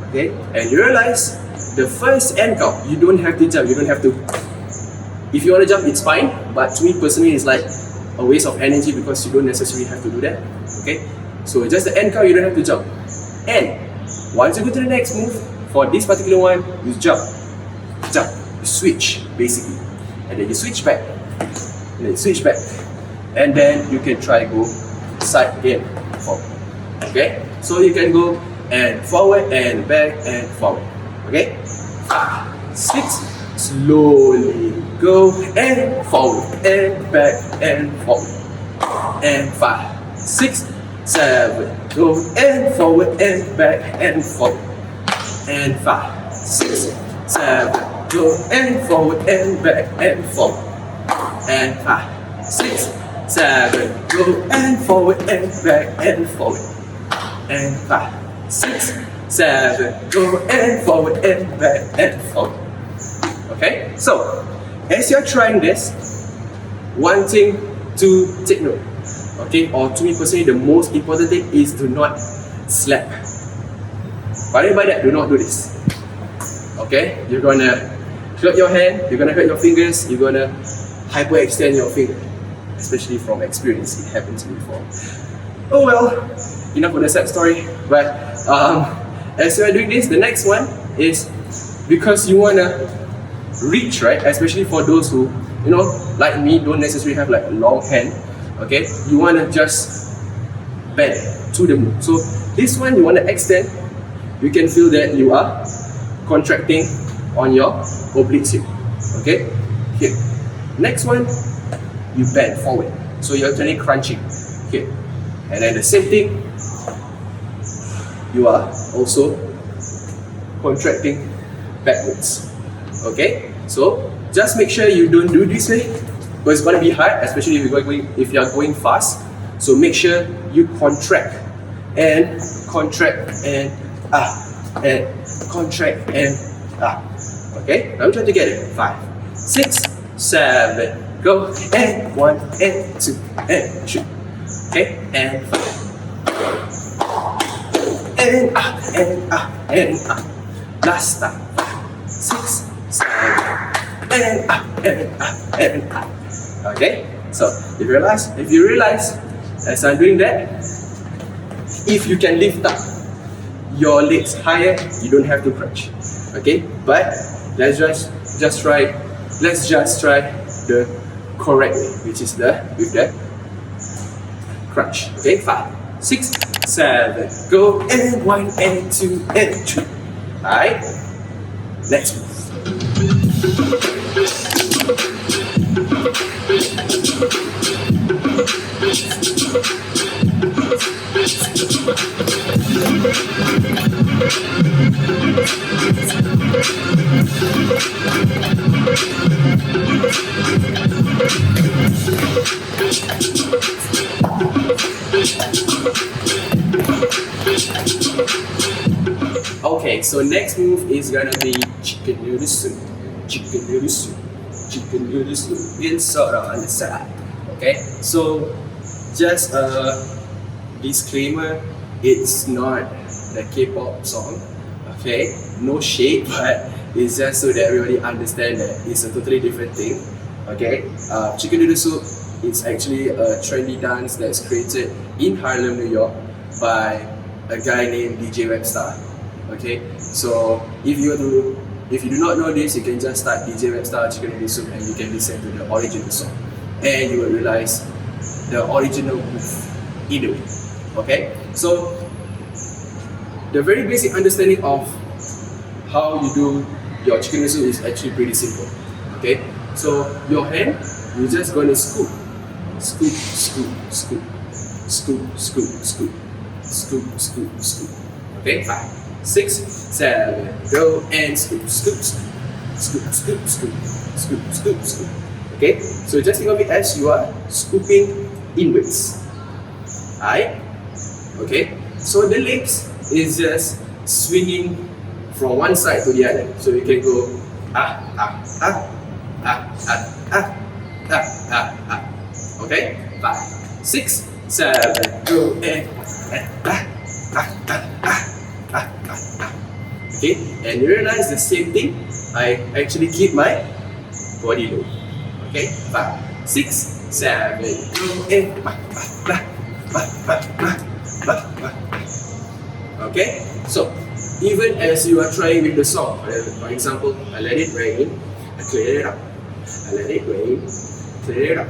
Okay, and you realize the first end count, you don't have to jump, you don't have to. If you want to jump, it's fine, but to me personally, it's like a waste of energy because you don't necessarily have to do that. Okay, so just the end count, you don't have to jump. And once you go to the next move, for this particular one, you jump, you switch basically, and then you switch back, and then you switch back, and then you can try go side again, forward. Okay, so you can go and forward and back and forward. Okay, 5, 6, slowly go and forward and back and forward, and 5, 6, 7, go and forward and back and forward, and 5, 6, 7, go and forward and back and forward, and 5, 6, 7, go and forward and back and forward, and 5, 6, 7, go and forward and back and forward. Okay, so as you're trying this, one thing to take note, okay, or to me personally, the most important thing is do not slap. What I mean by that, do not do this. Okay, you're gonna hurt your hand, you're gonna hurt your fingers, you're gonna hyperextend your finger, especially from experience. It happened to me before. Oh well, enough of the sad story. But as you're doing this, the next one is because you wanna reach, right? Especially for those who, you know, like me, don't necessarily have like a long hand. Okay, you wanna just bend to the move. So this one you wanna extend. You can feel that you are contracting on your obliques here. Okay, here. Next one, you bend forward. So you're turning crunching. Okay, and then the same thing. You are also contracting backwards. Okay, so just make sure you don't do this way, because it's gonna be hard, especially if you are going fast. So make sure you contract and contract and contract and Okay, now we try together. 5, 6, 7, go, and 1 and 2 and 3. Okay, and 5. And up. Last time. 5, 6, 7, and up. Okay, so if you realize, as I'm doing that, if you can lift up your legs higher, you don't have to crunch. Okay, but let's just try the correct way, which is with the crunch. Okay, 5, 6, 7, go, and 1 and 2 and 3. Alright, next move. Okay, so next move is gonna be chicken noodle soup. Chicken noodle soup in soda on the side. Okay, so just a disclaimer, it's not the K-pop song. Okay, no shade, but it's just so that everybody understand that it's a totally different thing. Okay, chicken noodle soup is actually a trendy dance that's created in Harlem, New York by a guy named DJ Webstar. Okay, so if you do not know this, you can just type DJ Webstar chicken noodle soup and you can listen to the original song, and you will realize the original move either way. Okay, so the very basic understanding of how you do your chicken noodle soup is actually pretty simple. Okay, so your hand, you're just going to scoop. Okay, 5, 6, 7, go, and scoop, scoop, scoop, scoop, scoop, scoop, scoop, scoop, scoop. Okay, so just think of it as you are scooping inwards. Alright? Okay, so the legs is just swinging from one side to the other. So you can go Okay, 5, 6, 7, go, and Okay, and you realize the same thing, I actually keep my body low. Okay, 5, 6, 7, go, and Okay, so even as you are trying with the song, for example, I let it rain, I clear it up, I let it rain, clear it up.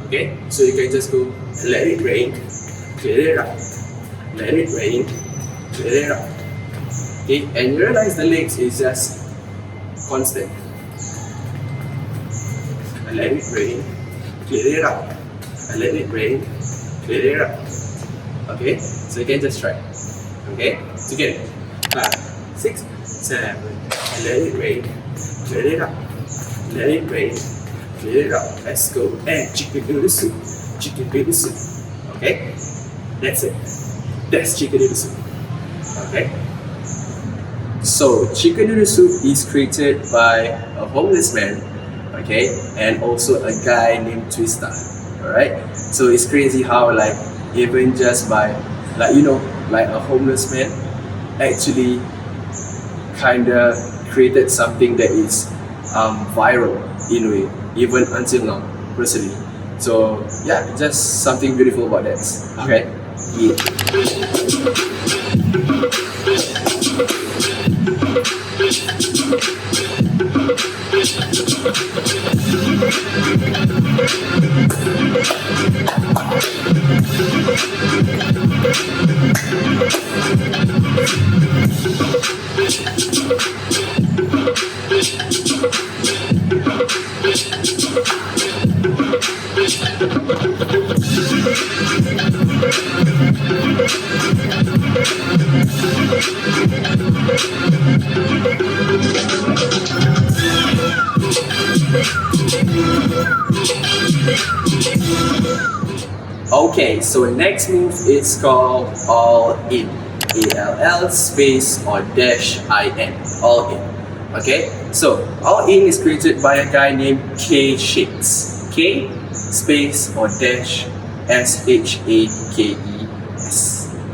Okay, so you can just go, let it rain, clear it up, let it rain, clear it up. Okay, and you realize the legs is just constant. I let it rain, clear it up, I let it rain, clear it up. Okay, so you can just try. Okay, together. 5, 6, 7, let it rain, clear it up, let it rain, clear it up. Let's go, and chicken noodle soup, chicken noodle soup. Okay, that's it. That's chicken noodle soup. Okay. So chicken noodle soup is created by a homeless man, okay, and also a guy named Twister. Alright, so it's crazy how like even just by like a homeless man actually kinda created something that is viral in a way, even until now, personally. So yeah, just something beautiful about that. Okay. Okay, so next move is called all in. ALL space or dash IN. All in. Okay, so all in is created by a guy named K Shakes. K space or dash SHAKES.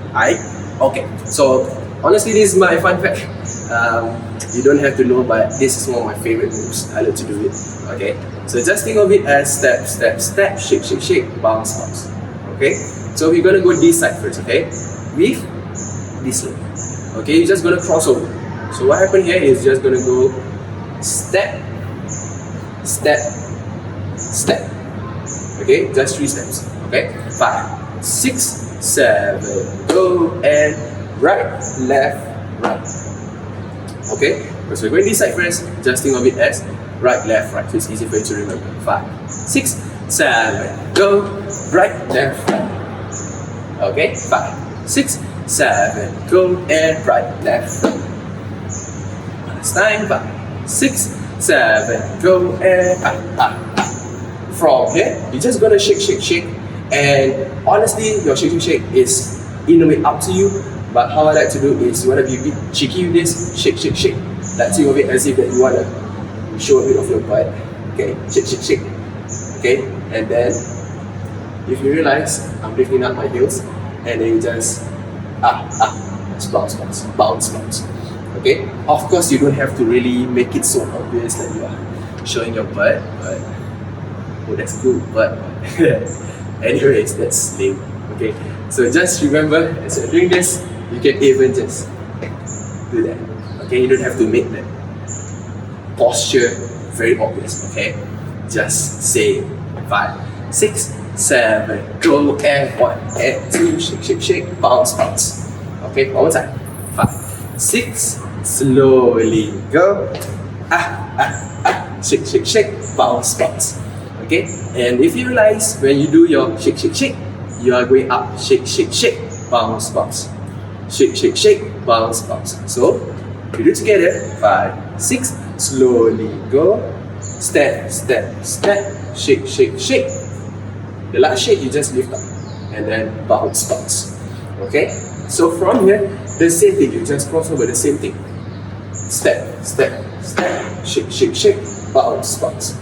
Alright? Okay, so honestly, this is my fun fact. You don't have to know, but this is one of my favorite moves. I love to do it. Okay, so just think of it as step, step, step, shake, shake, shake, bounce, bounce. Okay, so we're gonna go this side first. Okay, with this leg. Okay, you're just gonna cross over. So what happened here is just gonna go step, step, step. Okay, just 3 steps. Okay, 5, 6, 7, go, and right, left, right. Okay, so we're going this side first. Just think of it as right, left, right. So it's easy for you to remember. 5, 6, 7, go, right, left, right. Okay, 5, 6, 7, go, and right, left, right. Last time, 5, 6, 7, go, and From here, you're just gonna shake, shake, shake. And honestly, your shake, shake, shake is in a way up to you. But how I like to do is, you wanna be a bit cheeky with this, shake, shake, shake. Like think of it as if that you wanna show a bit of your butt. Okay, shake, shake, shake. Okay, and then if you realize I'm lifting up my heels, and then you just bounce, bounce, bounce, bounce. Okay, of course you don't have to really make it so obvious that you are showing your butt, but oh, that's cool. But anyways, that's lame. Okay, so just remember, as you're doing this, you can even just do that. Okay, you don't have to make that posture very obvious. Okay, just say 5, 6, 7, go, and 1, and 2, shake, shake, shake, bounce, bounce. Okay, one more time. 5, 6, slowly go, shake, shake, shake, bounce, bounce. Okay, and if you realize when you do your shake, shake, shake, you are going up, shake, shake, shake, bounce, bounce. Shake, shake, shake, bounce, bounce. So we do together. 5, 6. Slowly go. Step, step, step. Shake, shake, shake. The last shake you just lift up and then bounce, bounce. Okay? So from here, the same thing. You just cross over the same thing. Step, step, step. Shake, shake, shake. Bounce, bounce.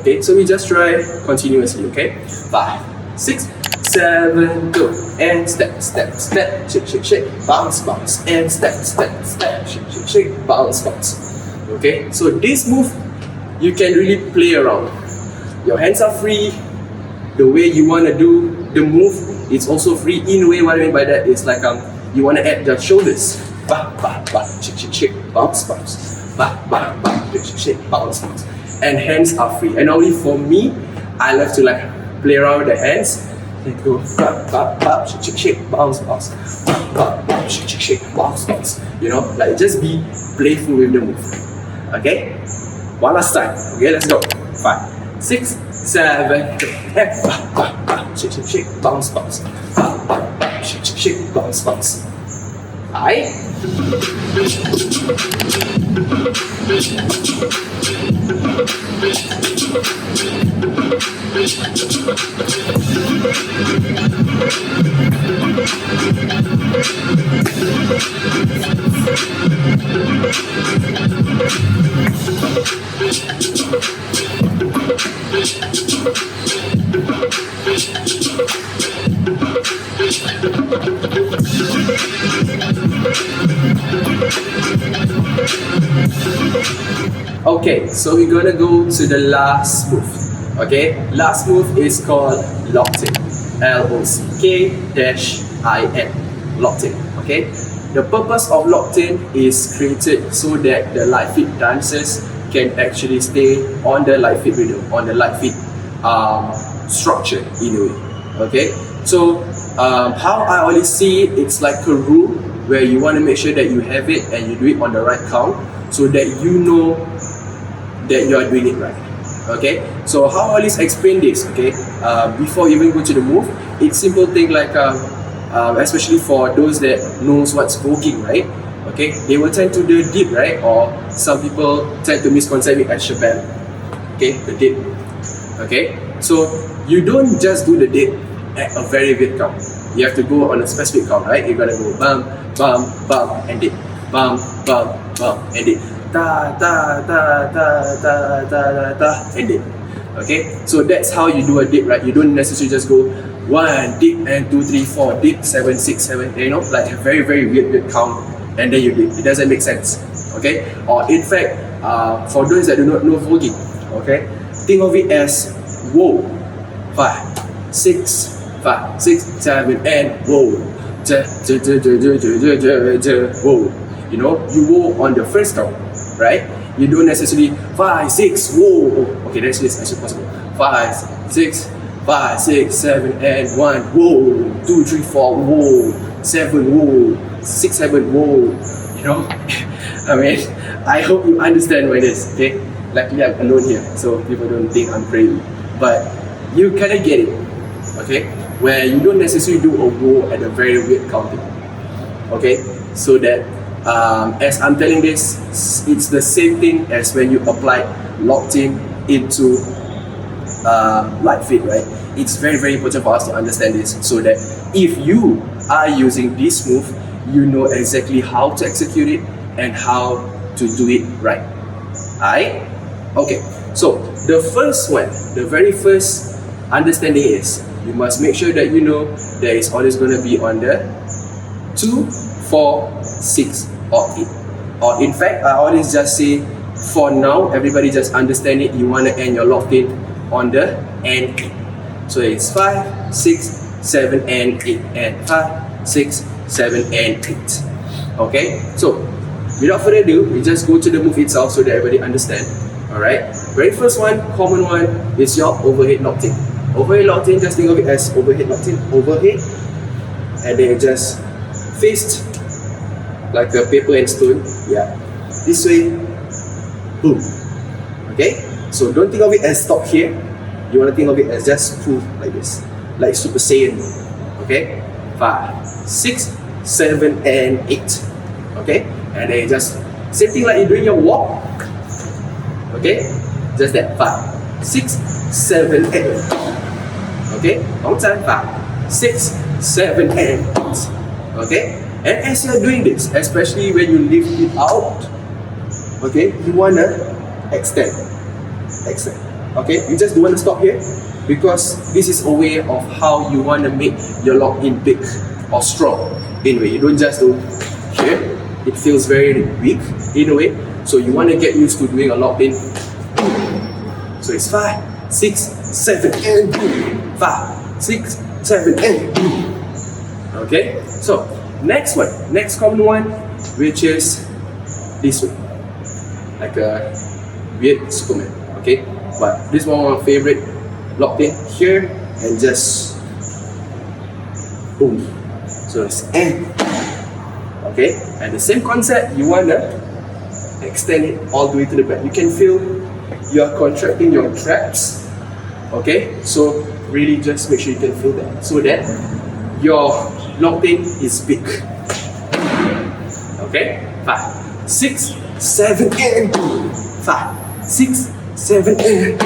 Okay? So we just try continuously. Okay? 5, 6, 7, go. And step, step, step. Shake, shake, shake. Bounce, bounce. And step, step, step. Shake, shake, shake. Bounce, bounce. Okay? So this move, you can really play around. Your hands are free. The way you want to do the move, it's also free. In a way, what I mean by that is like you want to add the shoulders. Ba, ba, ba, shake, shake, shake, bounce, bounce. Ba, ba, ba, shake, shake, shake, bounce, bounce. And hands are free. And only for me, I love to like play around with the hands. They go ba, ba, ba, shake, shake, shake, bounce, bounce. Ba, ba, ba, shake, shake, shake, bounce, bounce. You know, like just be playful with the move. Okay? One last time. Okay, let's go. 5, 6, 7, go. And ba, ba, ba, shake, shake, shake, bounce, bounce. Ba, ba, ba, shake, shake, shake, bounce, bounce. Alright? Okay, so we're gonna go to the last move. Okay, last move is called locked in. L-O-C-K-I-N. Locked in. Okay, the purpose of locked in is created so that the Litefeet dancers can actually stay on the Litefeet rhythm, on the Litefeet structure in a way. Okay, so how I always see it, it's like a rule where you want to make sure that you have it and you do it on the right count so that you know that you are doing it right. Okay, so how I always explain this, okay, before you even go to the move, it's simple thing like especially for those that knows what's voguing, right? Okay, they will tend to do dip, right? Or some people tend to misconcept it as shabam. Okay, the dip. Okay, so you don't just do the dip at a very weird count. You have to go on a specific count, right? You gotta go bum, bum, bum, and dip. Bum, bum, bum, and dip. Da, da, da, da, da, da, da, and dip. Okay, so that's how you do a dip, right? You don't necessarily just go 1, dip, and 2, 3, 4, dip, 7, 6, 7, you know, like a very, very weird count, and then you dip. It doesn't make sense. Okay, or in fact, for those that do not know voguing, okay, think of it as whoa, 5, 6, 5, 6, 7, and whoa, whoa. You know, you whoa on the first count, right? You don't necessarily 5, 6, whoa. Okay, that's actually possible. 5, 6, 5, 6, 7, and 1, whoa. 2, 3, 4, whoa. 7, whoa. 6, 7, whoa. You know, I mean, I hope you understand what it is. Okay, luckily I'm alone here, so people don't think I'm crazy. But you kind of get it. Okay, where you don't necessarily do a whoa at a very weird counting. Okay, so that as I'm telling this, it's the same thing as when you apply locked in into Litefeet, right? It's very, very important for us to understand this so that if you are using this move, you know exactly how to execute it and how to do it right. Alright? Okay, so the first one, the very first understanding is you must make sure that you know there is always going to be on the 2, 4, 6 or 8. Or in fact, I always just say for now, everybody just understand it, you want to end your locked in on the end 8. So it's 5, 6, 7 and 8 and 5, 6, 7 and 8. Okay, so without further ado, we just go to the move itself so that everybody understand. Alright, very first one, common one, is your overhead locked in. Overhead locked in, just think of it as overhead locked in, overhead, and then just fist like a paper and stone, yeah, this way, boom. Okay, so don't think of it as stop here, you want to think of it as just pull like this, like Super Saiyan. Okay, 5, 6, 7 and 8. Okay, and then just same thing like you're doing your walk. Okay, just that 5, 6, 7, 8. Okay, one time 5, 6, 7, 8. Okay, and as you're doing this, especially when you lift it out, okay, you wanna extend. Okay, you just don't wanna stop here because this is a way of how you wanna make your lock in big or strong. In a way, you don't just do here. It feels very weak in a way, so you wanna get used to doing a lock in. So it's 5, 6, 7, and 5, 6, 7, and okay. So next common one, which is this one, like a weird Superman. Okay, but this one my favorite. Locked in here and just boom. So it's and okay, and the same concept. You wanna extend it all the way to the back. You can feel you are contracting your traps. Okay, so really just make sure you can feel that so that your locked in is big. Okay, 5, 6, 7, and 5, 6, 7, and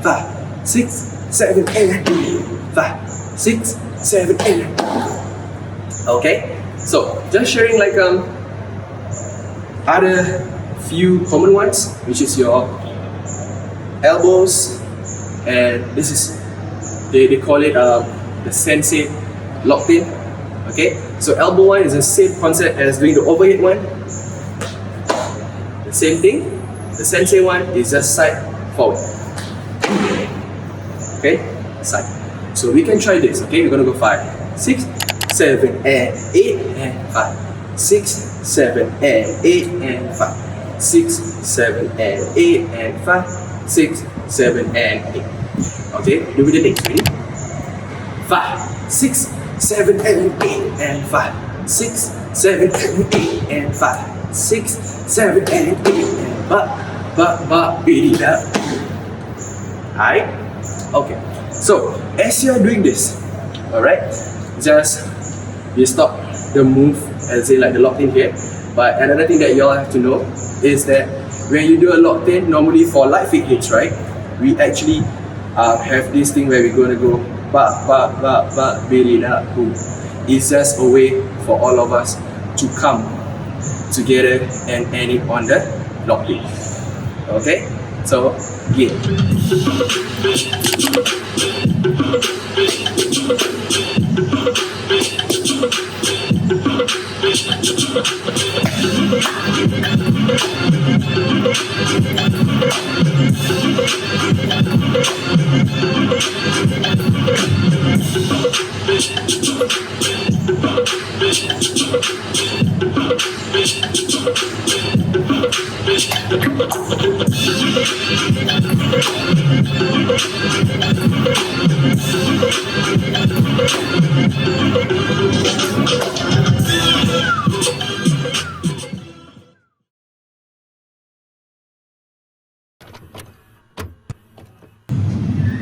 5, 6, 7, 8, 5, 6, 7, 8. Okay, so just sharing like other few common ones, which is your elbows, and this is they call it the sensei locked in. Okay, so elbow one is the same concept as doing the overhead one. The same thing. The sensei one is just side forward. Okay, side. So we can try this. Okay, we're gonna go 5, 6, 7, and 8, and 5, 6, 7, and 8, and 5, 6, 7, and 8, and 5, 6, 7, and 8. Okay, do with the next. Ready? 5, 6, 7, and 8, and 5, 6, 7, and 8, and 5, 6, 7, and 8, and beat it up. Alright? Okay. So as you're doing this, alright, just you stop the move and say like the locked in here. But another thing that y'all have to know is that when you do a locked in, normally for Litefeet hits, right, we actually have this thing where we're gonna go beat it up, boom. It's just a way for all of us to come together and end it on the locked in. Okay, so yeah.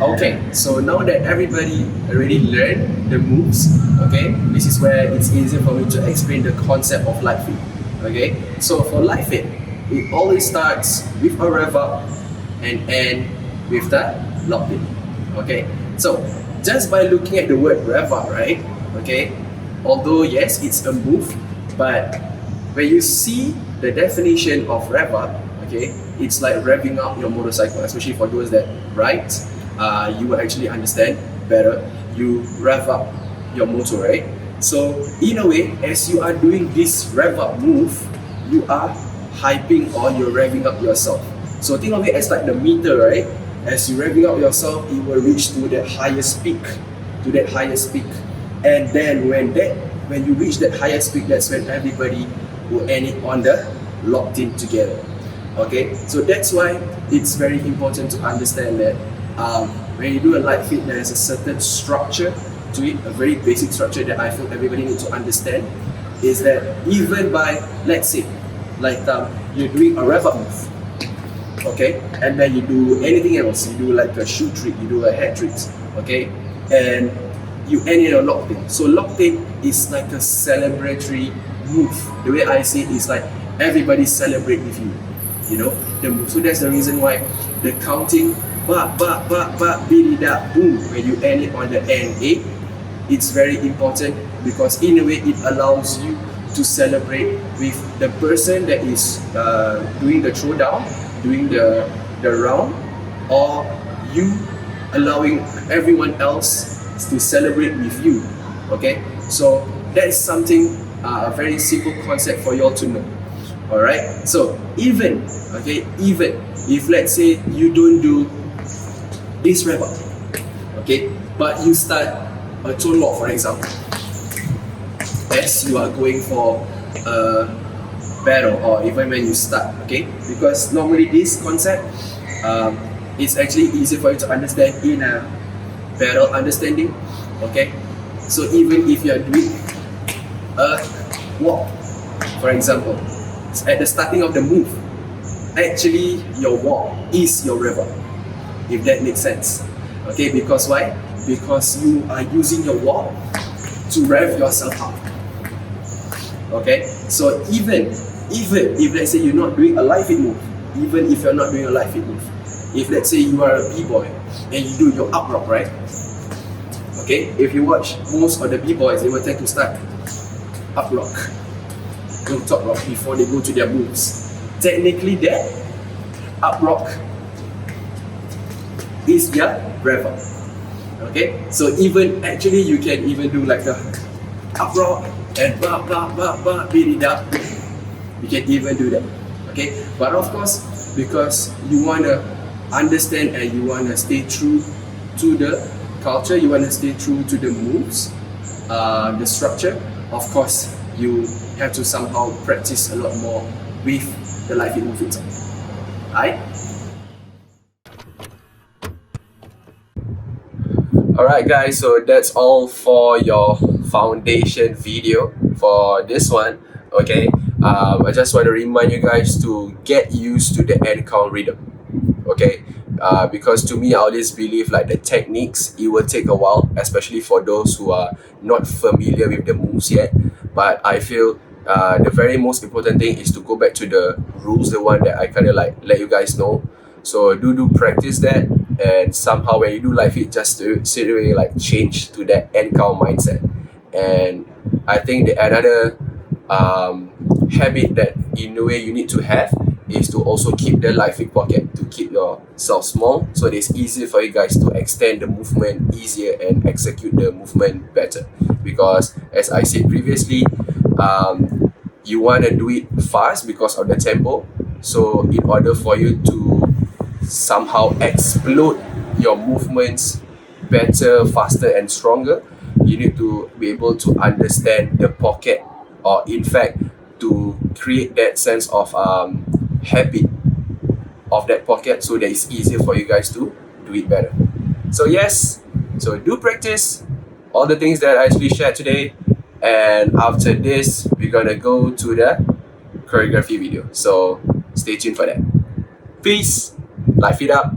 Okay, so now that everybody already learned the moves, okay, this is where it's easier for me to explain the concept of Litefeet. Okay, so for Litefeet, it always starts with a Rev-up and end with the locked in. Okay, so just by looking at the word Rev-up, right? Okay, although yes, it's a move, but when you see the definition of Rev-up, okay, it's like revving up your motorcycle, especially for those that ride. You will actually understand better. You rev up your motor, right? So in a way, as you are doing this rev up move, you are hyping or you're revving up yourself. So think of it as like the meter, right? As you revving up yourself, it will reach to that highest peak, and then when you reach that highest peak, that's when everybody will end it on the locked in together. Okay, so that's why it's very important to understand that when you do a Litefeet, there is a certain structure to it, a very basic structure that I feel everybody needs to understand. Is that even by, let's say, like you're doing a rev-up move, okay, and then you do anything else, you do like a shoe trick, you do a head trick, okay, and you end in a locked in. So locked in is like a celebratory move. The way I see it is like everybody celebrate with you, you know, the move. So that's the reason why the counting ba ba ba ba bidi da boom, when you end it on the end A, it's very important, because in a way it allows you to celebrate with the person that is doing the throwdown, doing the round, or you allowing everyone else to celebrate with you. Okay, so that's something, a very simple concept for you all to know. All right, so even if let's say you don't do this Rev-up, okay, but you start a tone walk, for example, as you are going for a battle, or even when you start, okay, because normally this concept it's actually easy for you to understand in a battle understanding. Okay, so even if you are doing a walk, for example, at the starting of the move, actually your walk is your Rev-up, if that makes sense. Okay, because why? Because you are using your walk to rev yourself up. Okay, so even if let's say you're not doing a Litefeet move, even if you're not doing a Litefeet move, if let's say you are a b-boy and you do your up rock, right? Okay, if you watch most of the b-boys, they will tend to start up rock, go top rock before they go to their moves. Technically that up rock is their Rev-up. Okay, so even actually you can even do like a up rock and ba ba ba ba bidi da. You can even do that. Okay, but of course, because you wanna understand and you wanna stay true to the culture, you wanna stay true to the moves, the structure, of course you have to somehow practice a lot more with the Litefeet move itself. Alright? Alright guys, so that's all for your foundation video for this one. Okay, I just want to remind you guys to get used to the end count rhythm. Okay, because to me I always believe like the techniques, it will take a while, especially for those who are not familiar with the moves yet. But I feel the very most important thing is to go back to the rules, the one that I kind of like let you guys know. So do practice that, and somehow when you do Litefeet, just to straight away like change to that end count mindset. And I think the another habit that in a way you need to have is to also keep the Litefeet pocket, to keep yourself small, so it's easier for you guys to extend the movement easier and execute the movement better. Because as I said previously, you want to do it fast because of the tempo. So in order for you to somehow explode your movements better, faster and stronger, you need to be able to understand the pocket, or in fact to create that sense of habit of that pocket, so that it's easier for you guys to do it better. So yes, so do practice all the things that I actually shared today, and after this we're gonna go to the choreography video, so stay tuned for that. Peace, Litefeet up.